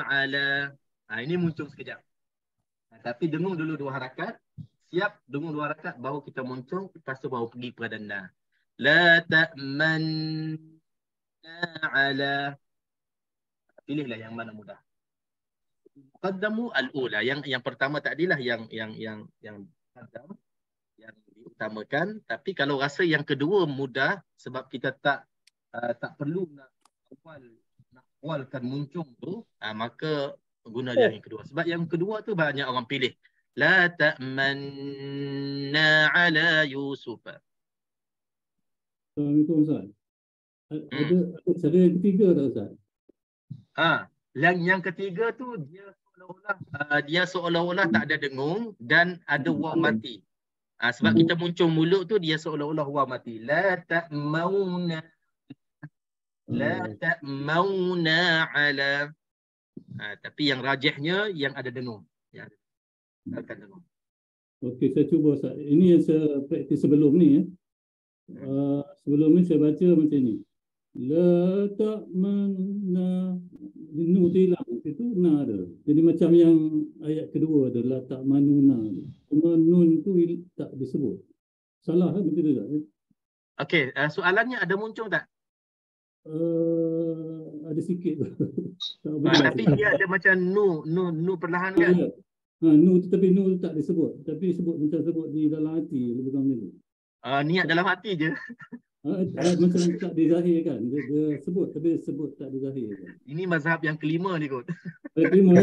ala. Ini muncung sekejap. Tapi dengung dulu 2 harakat. Siap dengung 2 harakat, baru kita muncung. Lepas tu baru pergi kepada na. La ta'manna ala. Pilihlah yang mana mudah. Muqaddamu al-ula. Yang pertama tadilah yang muqaddam, yang diutamakan. Tapi kalau rasa yang kedua mudah, sebab kita tak perlu nak awalkan muncung tu, maka guna yang kedua. Sebab yang kedua tu banyak orang pilih. La ta'manna ala Yusuf. Assalamualaikum Ustaz. Ada cara yang ketiga tak Ustaz? Yang ketiga tu dia seolah-olah tak ada dengung dan ada waw mati. Sebab kita muncung mulut tu dia seolah-olah waw mati. La ta'mauna. La ta'mauna ala. Tapi yang rajihnya yang ada dengung. Yang akan dengung. Okey, saya cuba Ustaz. Ini yang saya praktis sebelum ni. Sebelum ni saya baca macam ni. La ta'manna. Nu tu hilang. Itu na ada. Jadi macam yang ayat kedua ada. La ta'manuna. Cuma nun tu tak disebut. Salah kan betul tak? Okey, soalannya ada muncul tak? Ada sikit. Tak betul Tapi dia ada macam nu perlahan kan? Nu tapi nu tak disebut. Tapi sebut macam sebut di dalam hati lebih kurang macam tu. Niat dalam hati je. Macam tak dizahirkan. Dia sebut tapi sebut tak dizahirkan. Ini mazhab yang kelima ni kot. Kelima.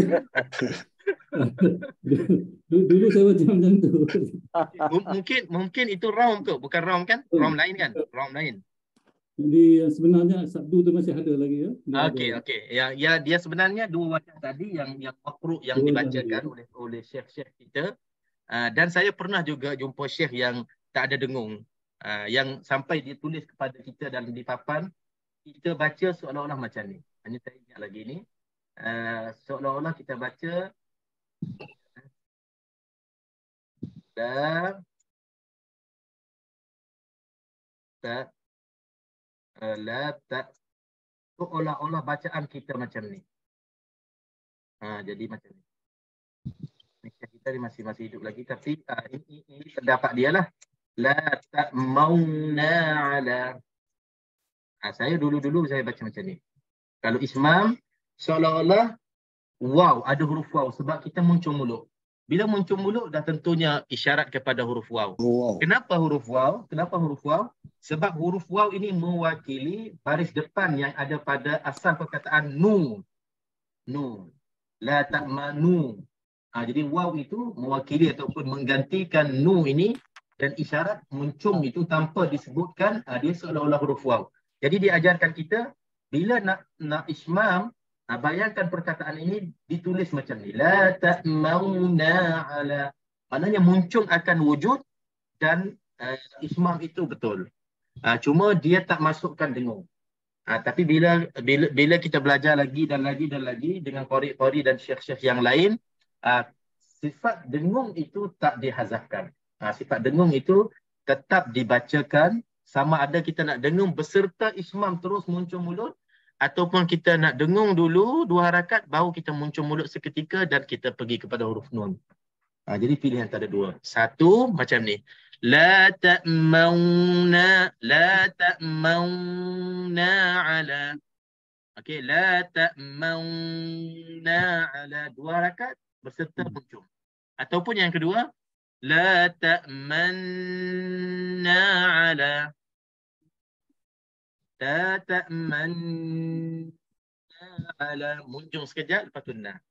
Dulu saya macam tu. Mungkin itu raum ke? Bukan raum kan? Raum lain kan? Raum lain. Jadi sebenarnya sabdu tu masih ada lagi ya. Okey. Ya dia sebenarnya dua wajah tadi yang makruh yang dibacakan oleh syekh-syekh kita. Dan saya pernah juga jumpa syekh yang tak ada dengung. Yang sampai dia tulis kepada kita dalam di papan, kita baca seolah-olah macam ni. Hanya saya ingat lagi ni. Seolah-olah kita baca seolah-olah bacaan kita macam ni. Jadi macam ni. Kita ni masih hidup lagi, tapi ini pendapat dia lah. La ta'mauna ala. Saya dulu saya baca macam ni. Kalau ismam seolah-olah waw, ada huruf waw sebab kita muncul mulut. Bila muncul mulut dah tentunya isyarat kepada huruf waw. Kenapa huruf waw? Sebab huruf waw ini mewakili baris depan yang ada pada asal perkataan nu. La ta'manu. Jadi waw itu mewakili ataupun menggantikan nu ini, dan isyarat muncung itu tanpa disebutkan, dia seolah-olah huruf waw. Jadi diajarkan kita bila nak ismam, bayangkan perkataan ini ditulis macam ni. La ta'mauna ala. Maknanya muncung akan wujud dan ismam itu betul. Cuma dia tak masukkan dengung. Tapi bila kita belajar lagi dan lagi dengan qari-qari dan syekh-syekh yang lain, sifat dengung itu tak dihazafkan. Sifat dengung itu tetap dibacakan, sama ada kita nak dengung beserta ismam terus muncul mulut, ataupun kita nak dengung dulu 2 harakat baru kita muncul mulut seketika dan kita pergi kepada huruf nun. Jadi pilihan antara 2. Satu macam ni. La ta'mauna ala. Okey, la ta'mauna ala 2 harakat beserta muncul. Ataupun yang kedua, la ta'manna ala. La ta'manna ala. Muncung sekejap, lepas tu na.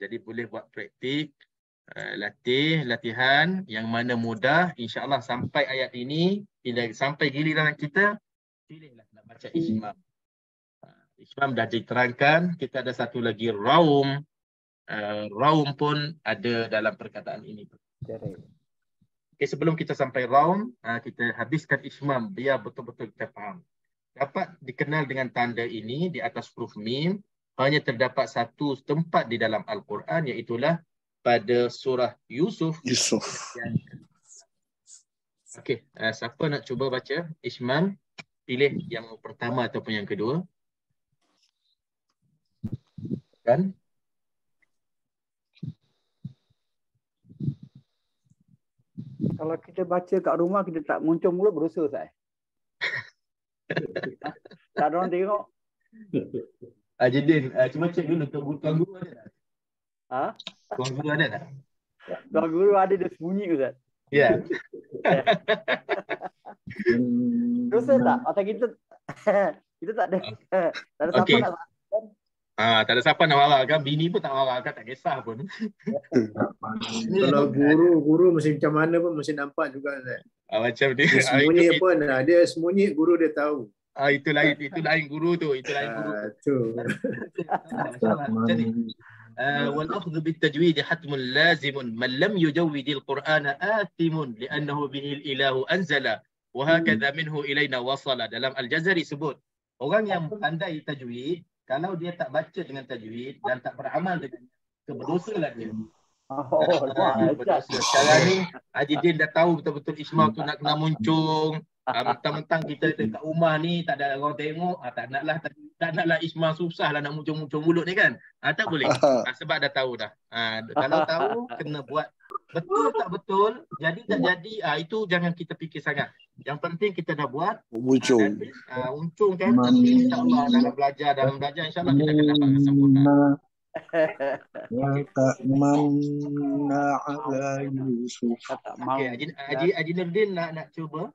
Jadi boleh buat praktik, latihan yang mana mudah. InsyaAllah sampai ayat ini, bila sampai giliran kita, pilihlah nak baca ismam. Ismam dah diterangkan, kita ada satu lagi raum. Raum pun ada dalam perkataan ini. Okay, sebelum kita sampai raum, kita habiskan ismam biar betul-betul kita faham. Dapat dikenal dengan tanda ini di atas huruf mim, hanya terdapat satu tempat di dalam Al-Quran, iaitulah pada surah Yusuf. Okey, siapa nak cuba baca ismam? Pilih yang pertama ataupun yang kedua. Kan? Kalau kita baca kat rumah, kita tak muncul mulut, berusaha Ustaz. Tak ada orang tengok. Jidin, cuba cek dulu Tuan Guru ada tak? Tuan Guru ada tak? Tuan Guru ada, dia sembunyi Ustaz. Ya. Dosa tak? Atau kita tak ada siapa nak makan. Tak ada siapa nak marahkan. Bini pun tak marahkan, tak kisah pun. Kalau guru mesti macam mana pun mesti nampak juga Ustaz. Macam dia sembunyi pun, dia sembunyi, guru dia tahu. Itu lain guru tu, itu lain guru tu. Jadi wal akhdhu bit tajwid hatmun lazimun man lam yujawwid al-Qur'ana athimun li'annahu bihi al-ilahu anzala wa hakadha minhu ilaina wasala. Dalam Al-Jazari sebut, orang yang pandai tajwid, kalau dia tak baca dengan tajwid dan tak beramal dengan, berdosalah dia. Sekarang ni Haji Din dah tahu betul-betul ismam tu nak kena muncung. Mentang-mentang kita dekat rumah ni tak ada orang tengok, tak naklah ismam, susah lah nak muncul-muncul mulut ni kan. Tak boleh. Sebab dah tahu dah. Kalau tahu kena buat Betul tak betul, jadi tak jadi, itu jangan kita fikir sangat. Yang penting kita dah buat. Muncul. Uncung kan, insyaAllah dalam belajar insyaAllah kita akan dapat kesempurnaan. Manna ala Yusuf. Okey, Haji Nurdin nak cuba?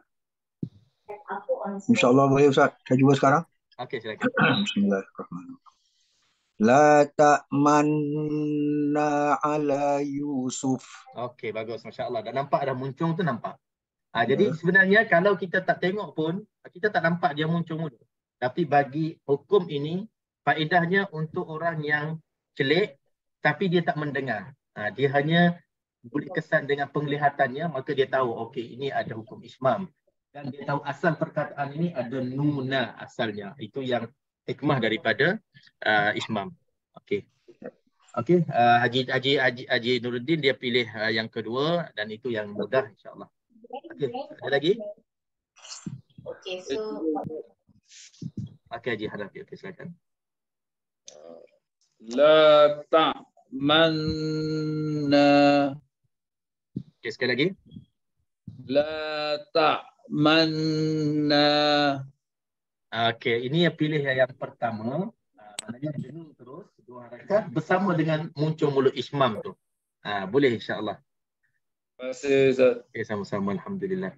InsyaAllah boleh Ustaz. Saya cuba sekarang. Okey, silakan. Bismillahirrahmanirrahim. La ta'manna ala Yusuf. Okey, bagus. Masya Allah. Dah nampak dah muncung tu nampak. Jadi sebenarnya kalau kita tak tengok pun, kita tak nampak dia muncung dulu. Tapi bagi hukum ini, faedahnya untuk orang yang celik tapi dia tak mendengar. Dia hanya beri kesan dengan penglihatannya, maka dia tahu, okey, ini ada hukum ismam. Dan dia tahu asal perkataan ini ada nuna asalnya. Itu yang hikmah daripada ismam. Okey. Okey, Haji Nuruddin dia pilih yang kedua dan itu yang mudah insya-Allah. Okey, ada lagi? Okey, so Okey, Haji Hanafi, okey silakan. La ta'manna. Okey, sekali lagi. La ta'manna. Okey, ini yang pilih yang pertama. Maknanya dengung terus dua harakat bersama dengan muncul mulut ismam tu. Boleh insya-Allah. Terima kasih Ustaz. Okey, sama-sama, alhamdulillah.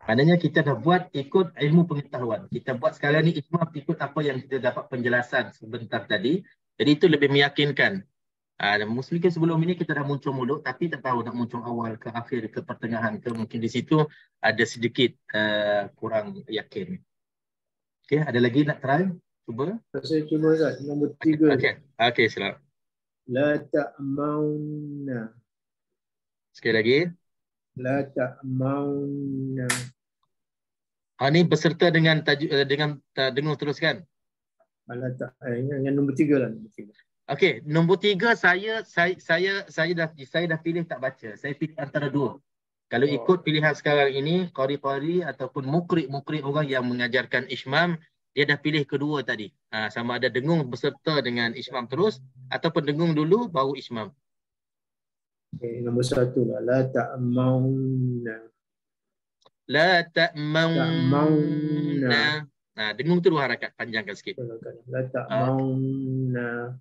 Maknanya kita dah buat ikut ilmu pengetahuan. Kita buat sekarang ni ismam ikut apa yang kita dapat penjelasan sebentar tadi. Jadi itu lebih meyakinkan. Mungkin sebelum ini kita dah muncul mulut tapi tak tahu nak muncul awal ke akhir ke pertengahan ke, mungkin di situ ada sedikit kurang yakin. Okey, ada lagi nak try? Cuba. Saya cuba Ustaz, nombor 3. Okey, silakan. La ta'mauna. Sekali lagi. La ta'mauna. Ini beserta dengan tajuk dengan dengung teruskan. Yang nombor 3 lah, nombor 3. Okey, nombor 3 saya dah pilih tak baca. Saya pilih antara dua. Kalau ikut pilihan sekarang ini, qari-qari ataupun mukri orang yang mengajarkan ismam, dia dah pilih kedua tadi. Sama ada dengung beserta dengan ismam terus ataupun dengung dulu baru ismam. Okay, nombor 1 lah. La ta'mauna. La ta'mauna. Dengung tu dua harakat, panjangkan sikit. La ta'mauna.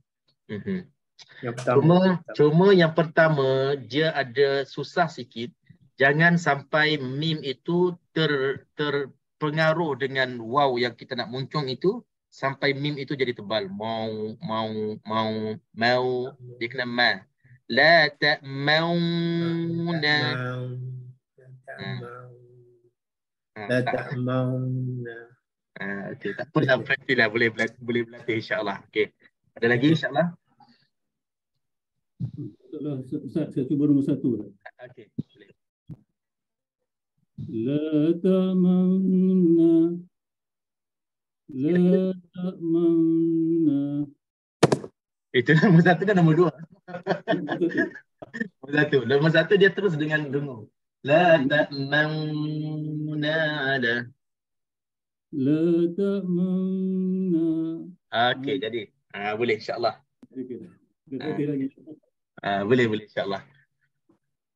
Yang pertama. Cuma yang pertama dia ada susah sikit. Jangan sampai mim itu terpengaruh dengan waw yang kita nak muncung itu sampai mim itu jadi tebal. Mau dia kena ma. La ta'mauna. La ta'mauna. Okey, tak apa dah praktis lah, boleh berlatih insya-Allah. Okey. Ada lagi insya-Allah? Ustaz, saya cuba nombor 1. Okey, boleh. La ta'manna. La ta'manna. Itu nombor 1 dan nombor 2. Nombor 1 dia terus dengan dengung. La ta'manna ada. La ta'manna. Okey, jadi boleh insya-Allah. Boleh insya-Allah.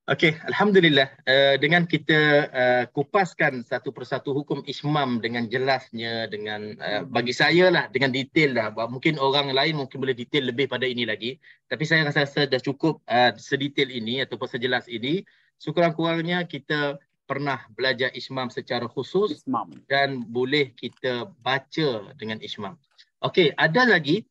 Okey, alhamdulillah. Dengan kita kupaskan satu persatu hukum ismam dengan jelasnya, dengan bagi saya lah dengan detail lah. Mungkin orang lain mungkin boleh detail lebih pada ini lagi. Tapi saya rasa dah cukup sedetail ini ataupun sejelas ini. Sekurang-kurangnya kita pernah belajar ismam secara khusus dan boleh kita baca dengan ismam. Okey, ada lagi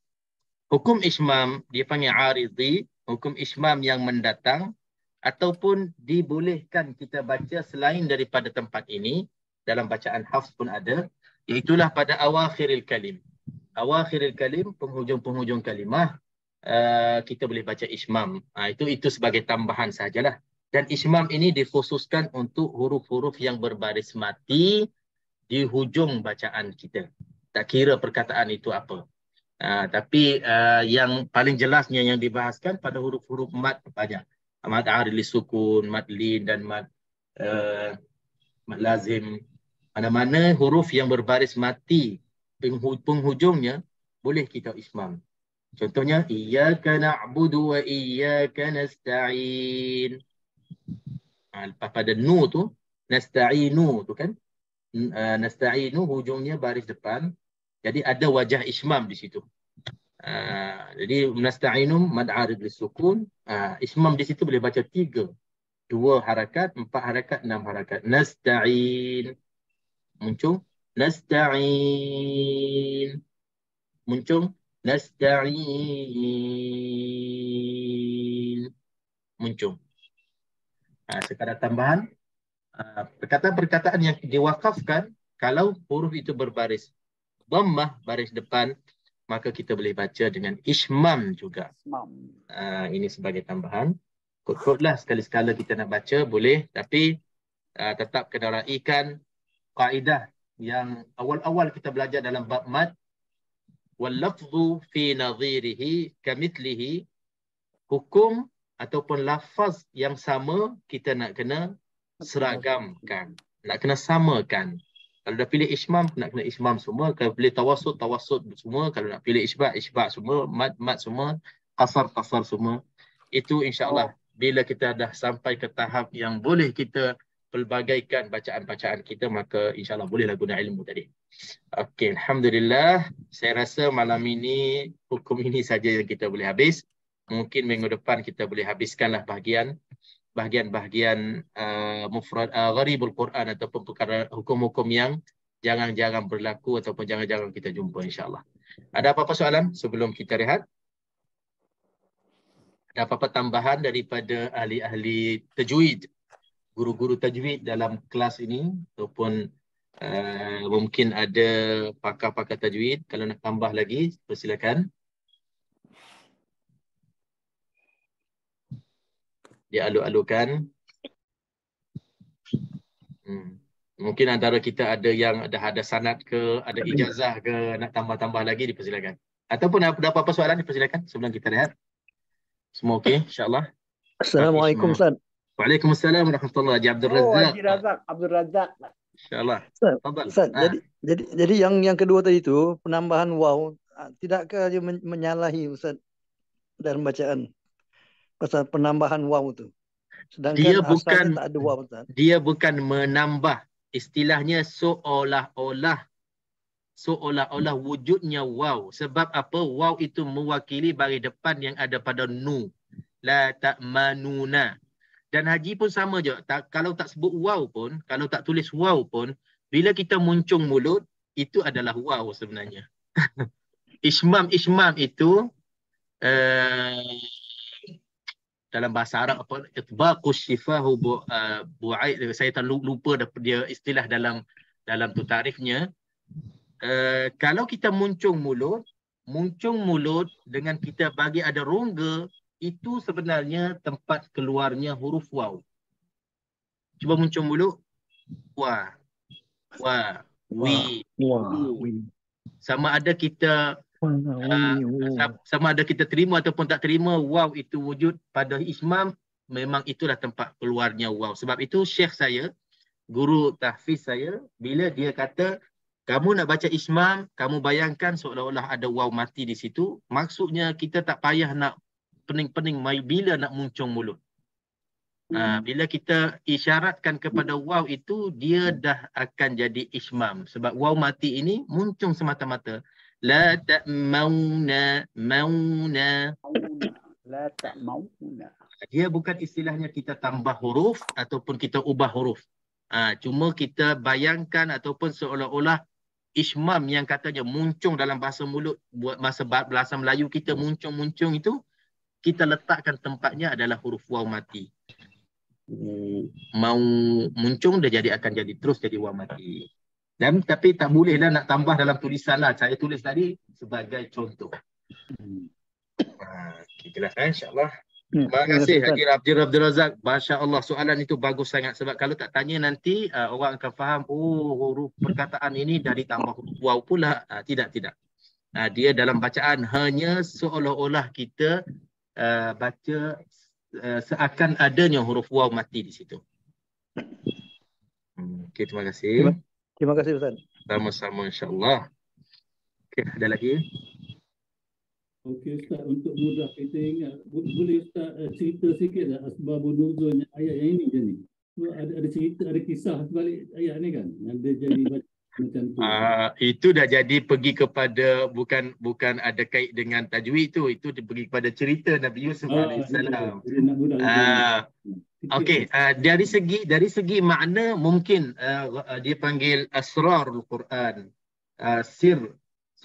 hukum ismam, dia panggil aridhi, hukum ismam yang mendatang ataupun dibolehkan kita baca selain daripada tempat ini, dalam bacaan Hafs pun ada, iaitulah pada awakhiril kalim. Awakhiril kalim, penghujung-penghujung kalimah, kita boleh baca ismam. Itu sebagai tambahan sahajalah. Dan ismam ini dikhususkan untuk huruf-huruf yang berbaris mati di hujung bacaan kita. Tak kira perkataan itu apa. Tapi yang paling jelasnya yang dibahaskan pada huruf-huruf mat banyak. Mad arili sukun, mad lin dan mad lazim. Mana-mana huruf yang berbaris mati penghujungnya boleh kita ismam. Contohnya, iyyaka na'budu wa iyyaka nasta'in. Lepas pada nu tu, nasta'inu tu kan. Nasta'inu hujungnya baris depan. Jadi ada wajah ismam di situ. Jadi nasta'inu mad arid lisukun. Ismam di situ boleh baca 3. 2 harakat, 4 harakat, 6 harakat. Nasta'in. Muncul. Nasta'in. Muncul. Nasta'in. Muncul. Sekadar tambahan, perkataan-perkataan yang diwakafkan, kalau huruf itu berbaris dhammah baris depan, maka kita boleh baca dengan ismam juga. Ini sebagai tambahan. Kod-kodlah sekali-sekala kita nak baca, boleh. Tapi tetap kena raikan kaedah yang awal-awal kita belajar dalam bab mad. Wal lafzu fi nadhirihi kamithlihi. Hukum ataupun lafaz yang sama kita nak kena seragamkan, nak kena samakan. Kalau dah pilih ismam, nak kena ismam semua. Kalau pilih tawassut, tawassut semua. Kalau nak pilih isbat, isbat semua. Mad, mad semua. Qasar, qasar semua. Itu insyaAllah bila kita dah sampai ke tahap yang boleh kita pelbagaikan bacaan-bacaan kita, maka insyaAllah bolehlah guna ilmu tadi. Okey, Alhamdulillah. Saya rasa malam ini hukum ini saja yang kita boleh habis. Mungkin minggu depan kita boleh habiskanlah bahagian-bahagian mufrad gharibul Quran ataupun perkara hukum-hukum yang jarang-jarang berlaku ataupun jarang-jarang kita jumpa insya-Allah. Ada apa-apa soalan sebelum kita rehat? Ada apa-apa tambahan daripada ahli-ahli tajwid, guru-guru tajwid dalam kelas ini ataupun mungkin ada pakar-pakar tajwid, kalau nak tambah lagi persilakan. Dia alu-alukan. Mungkin antara kita ada yang ada sanad ke, ada ijazah ke, nak tambah-tambah lagi, dipersilakan. Ataupun ada apa-apa soalan, dipersilakan sebelum kita rehat. Semua okey, insya-Allah. Assalamualaikum Ustaz. Waalaikumsalam warahmatullahi wabarakatuh. Abdul Razak. Abdul Razak. Insya-Allah. Tafadhal. Ustaz, jadi yang kedua tadi itu penambahan waw, tidakkah dia menyalahi Ustaz dalam bacaan? Pasal penambahan waw itu. Sedangkan dia bukan tak ada waw, Ustaz. Dia bukan menambah, istilahnya seolah-olah wujudnya waw. Sebab apa? Waw itu mewakili baris depan yang ada pada nu. La ta'manuna. Dan haji pun sama je. Kalau tak sebut waw pun, kalau tak tulis waw pun, bila kita muncung mulut, itu adalah waw sebenarnya. Ismam itu dalam bahasa Arab apa, itbaqus shifahu bu'aid, saya tak lupa dia istilah dalam tu tarifnya. Kalau kita muncung mulut dengan kita bagi ada rongga, itu sebenarnya tempat keluarnya huruf waw. Cuba muncung mulut. Wa, wi. Sama ada kita terima ataupun tak terima waw itu wujud pada ismam, memang itulah tempat keluarnya waw. Sebab itu syekh saya, guru tahfiz saya, bila dia kata kamu nak baca ismam, kamu bayangkan seolah-olah ada waw mati di situ, maksudnya kita tak payah nak pening-pening bila nak muncung mulut. Bila kita isyaratkan kepada waw itu, dia dah akan jadi ismam. Sebab waw mati ini muncung semata-mata. La ta'mauna, mauna. La ta'mauna. Dia bukan istilahnya kita tambah huruf ataupun kita ubah huruf. Cuma kita bayangkan ataupun seolah-olah ismam yang katanya muncung dalam bahasa mulut, buat bahasa Melayu kita muncung itu, kita letakkan tempatnya adalah huruf waw mati. Mau muncung dia akan jadi terus jadi waw mati. Dan tapi tak bolehlah nak tambah dalam tulisan lah. Saya tulis tadi sebagai contoh. Kita insya-Allah. Terima kasih Haji Abdul Razak. Masya-Allah, soalan itu bagus sangat. Sebab kalau tak tanya nanti orang akan faham, huruf perkataan ini dah ditambah huruf waw pula. Tidak. Dia dalam bacaan hanya seolah-olah kita baca seakan adanya huruf waw mati di situ. Okey, terima kasih. Terima kasih Ustaz. Sama-sama insya-Allah. Okey, ada lagi? Okey Ustaz, untuk mudah kita ingat, boleh Ustaz cerita sikit tak asbabun nuzulnya ayat yang ini je ni? Sebab ada cerita, ada kisah sebalik ayat ni kan, yang dia jadi macam tu. Itu dah jadi pergi kepada bukan ada kait dengan tajwid tu, itu dia pergi kepada cerita Nabi Yusuf alaihissalam. Okey, dari segi makna mungkin dia panggil asrarul Quran, sir,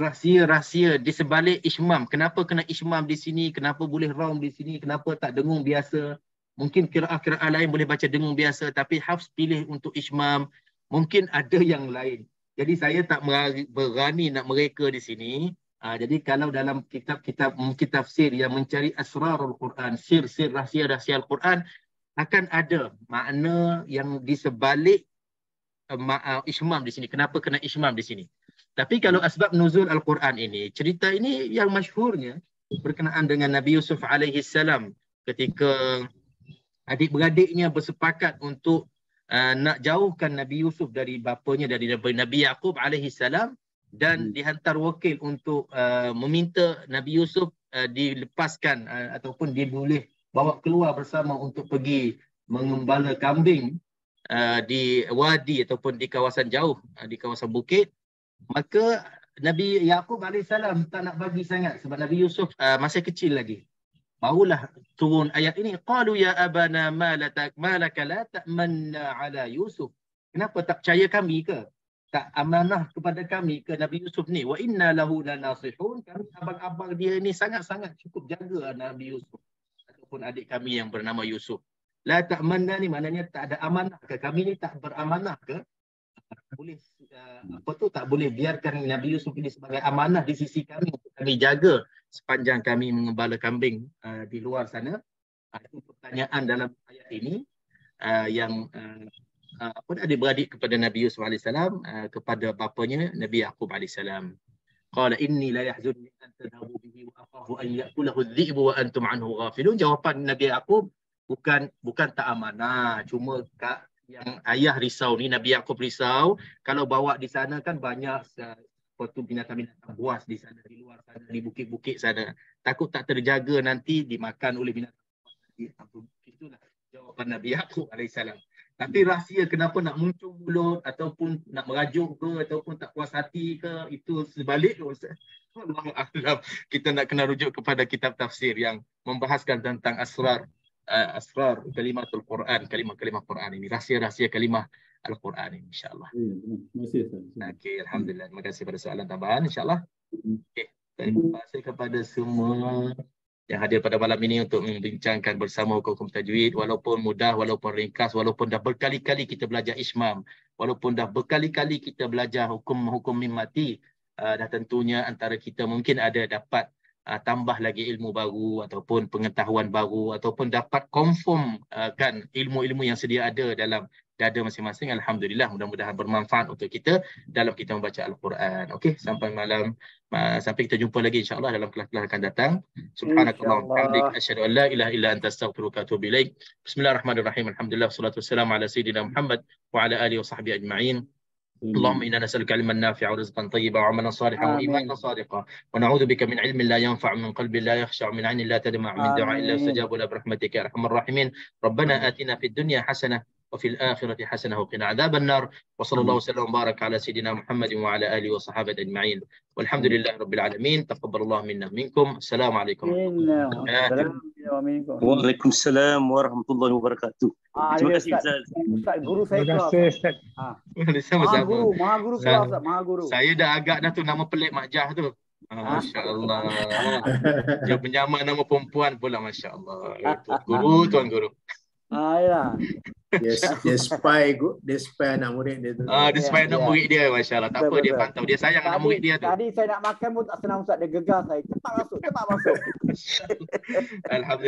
rahsia di sebalik ishmam. Kenapa kena ishmam di sini? Kenapa boleh raum di sini? Kenapa tak dengung biasa? Mungkin qiraah lain boleh baca dengung biasa, tapi Hafs pilih untuk ishmam. Mungkin ada yang lain. Jadi saya tak berani nak mereka di sini. Jadi kalau dalam kitab-kitab tafsir yang mencari asrarul Quran, sir rahsia Al-Quran, akan ada makna yang di sebalik ishmam di sini. Kenapa kena ishmam di sini? Tapi kalau asbab nuzul Al-Quran ini, cerita ini yang masyhurnya berkenaan dengan Nabi Yusuf alaihissalam ketika adik-beradiknya bersepakat untuk nak jauhkan Nabi Yusuf dari bapanya, dari Nabi Yaqub alaihissalam, dan dihantar wakil untuk meminta Nabi Yusuf dilepaskan ataupun dia boleh bawa keluar bersama untuk pergi mengembala kambing di wadi ataupun di kawasan jauh, di kawasan bukit. Maka Nabi Yaqub alaihissalam tak nak bagi sangat sebab Nabi Yusuf masih kecil lagi. Barulah turun ayat ini, qalu ya abana ma laka la ta'manna ala Yusuf. Kenapa tak percaya kami ke? Tak amanah kepada kami ke Nabi Yusuf ni? Wa inna lahu lanasihun. Kami abang-abang dia ni sangat-sangat cukup jaga Nabi Yusuf ataupun adik kami yang bernama Yusuf. La ta'manna ni maknanya tak ada amanah ke? Kami ni tak beramanah ke? Boleh tak boleh biarkan Nabi Yusuf ini sebagai amanah di sisi kami untuk kami jaga sepanjang kami mengembala kambing di luar sana. Itu pertanyaan dalam ayat ini yang adik-beradik kepada Nabi Yusuf alaihissalam kepada bapanya Nabi Yaqub alaihissalam. Qala inni la yahzunni an tadhhabu bihi wa akhafu an ya'kulahu adh-dhi'bu wa antum anhu ghafilun. Jawapan Nabi Yaqub bukan tak amanah, cuma yang ayah risau ni, Nabi Yaqub risau kalau bawa di sana kan banyak seperti binatang-binatang buas di sana, di luar sana, di bukit-bukit sana. Takut tak terjaga nanti dimakan oleh binatang buas. Itulah jawapan Nabi Yaqub alaihissalam. Tapi rahsia kenapa nak muncul mulut ataupun nak merajuk ke ataupun tak puas hati ke, itu sebalik Allahu a'lam. Kita nak kena rujuk kepada kitab tafsir yang membahaskan tentang asrar kalimatul Quran, kalimah-kalimah Quran ini, rahsia-rahsia kalimah Al-Quran ini, insya-Allah. Okey, alhamdulillah. Terima kasih pada soalan tambahan, insya-Allah. Okey, terima kasih kepada semua yang hadir pada malam ini untuk membincangkan bersama hukum tajwid, walaupun mudah, walaupun ringkas, walaupun dah berkali-kali kita belajar ishmam, walaupun dah berkali-kali kita belajar hukum mim mati, dah tentunya antara kita mungkin ada dapat tambah lagi ilmu baru ataupun pengetahuan baru ataupun dapat confirm kan ilmu-ilmu yang sedia ada dalam dada masing-masing. Alhamdulillah, mudah-mudahan bermanfaat untuk kita dalam kita membaca Al-Quran. Okey, sampai malam, sampai kita jumpa lagi insya-Allah dalam kelas-kelas akan datang. Subhanakallahumma wa bihamdika asyhadu an la ilaha illa anta astaghfiruka wa atubu ilaik. Bismillahirrahmanirrahim. Alhamdulillah wassalatu wassalamu ala sayyidina Muhammad wa ala alihi wa sahbihi ajma'in. اللهم إنا نسألك علما نافعا ورزقا طيبا وعملا صالحا وإيمانا صادقا ونعوذ بك من علم لا ينفع من قلب لا يخشع من عين لا تدمع من دعاء لا يستجاب له برحمتك يا أرحم الراحمين. ربنا آتنا في الدنيا حسنة وفي الآخرة حسنة وقنا عذاب النار. وصلى الله وسلم وبارك على سيدنا محمد وعلى آله وصحبه أجمعين والحمد لله رب العالمين. تقبل الله منا منكم. السلام عليكم. Waalaikumsalam warahmatullahi wabarakatuh. Terima kasih Ustaz. Guru saya Terima kasih Ustaz. Sama-sama. Maha guru kelas, Maha guru. Saya dah agak dah tu nama pelik Mak Jah tu. Masya-Allah. Dia menyamar nama perempuan pula, masya-Allah. Guru, tuan guru. Ya. Dia spy anak murid dia tu. Dia spy anak murid dia, masya-Allah. Tak apa, dia pantau. Dia sayang anak murid dia tu. Tadi saya nak makan pun tak senang Ustaz, dia gegar saya. Cepat masuk. Alhamdulillah.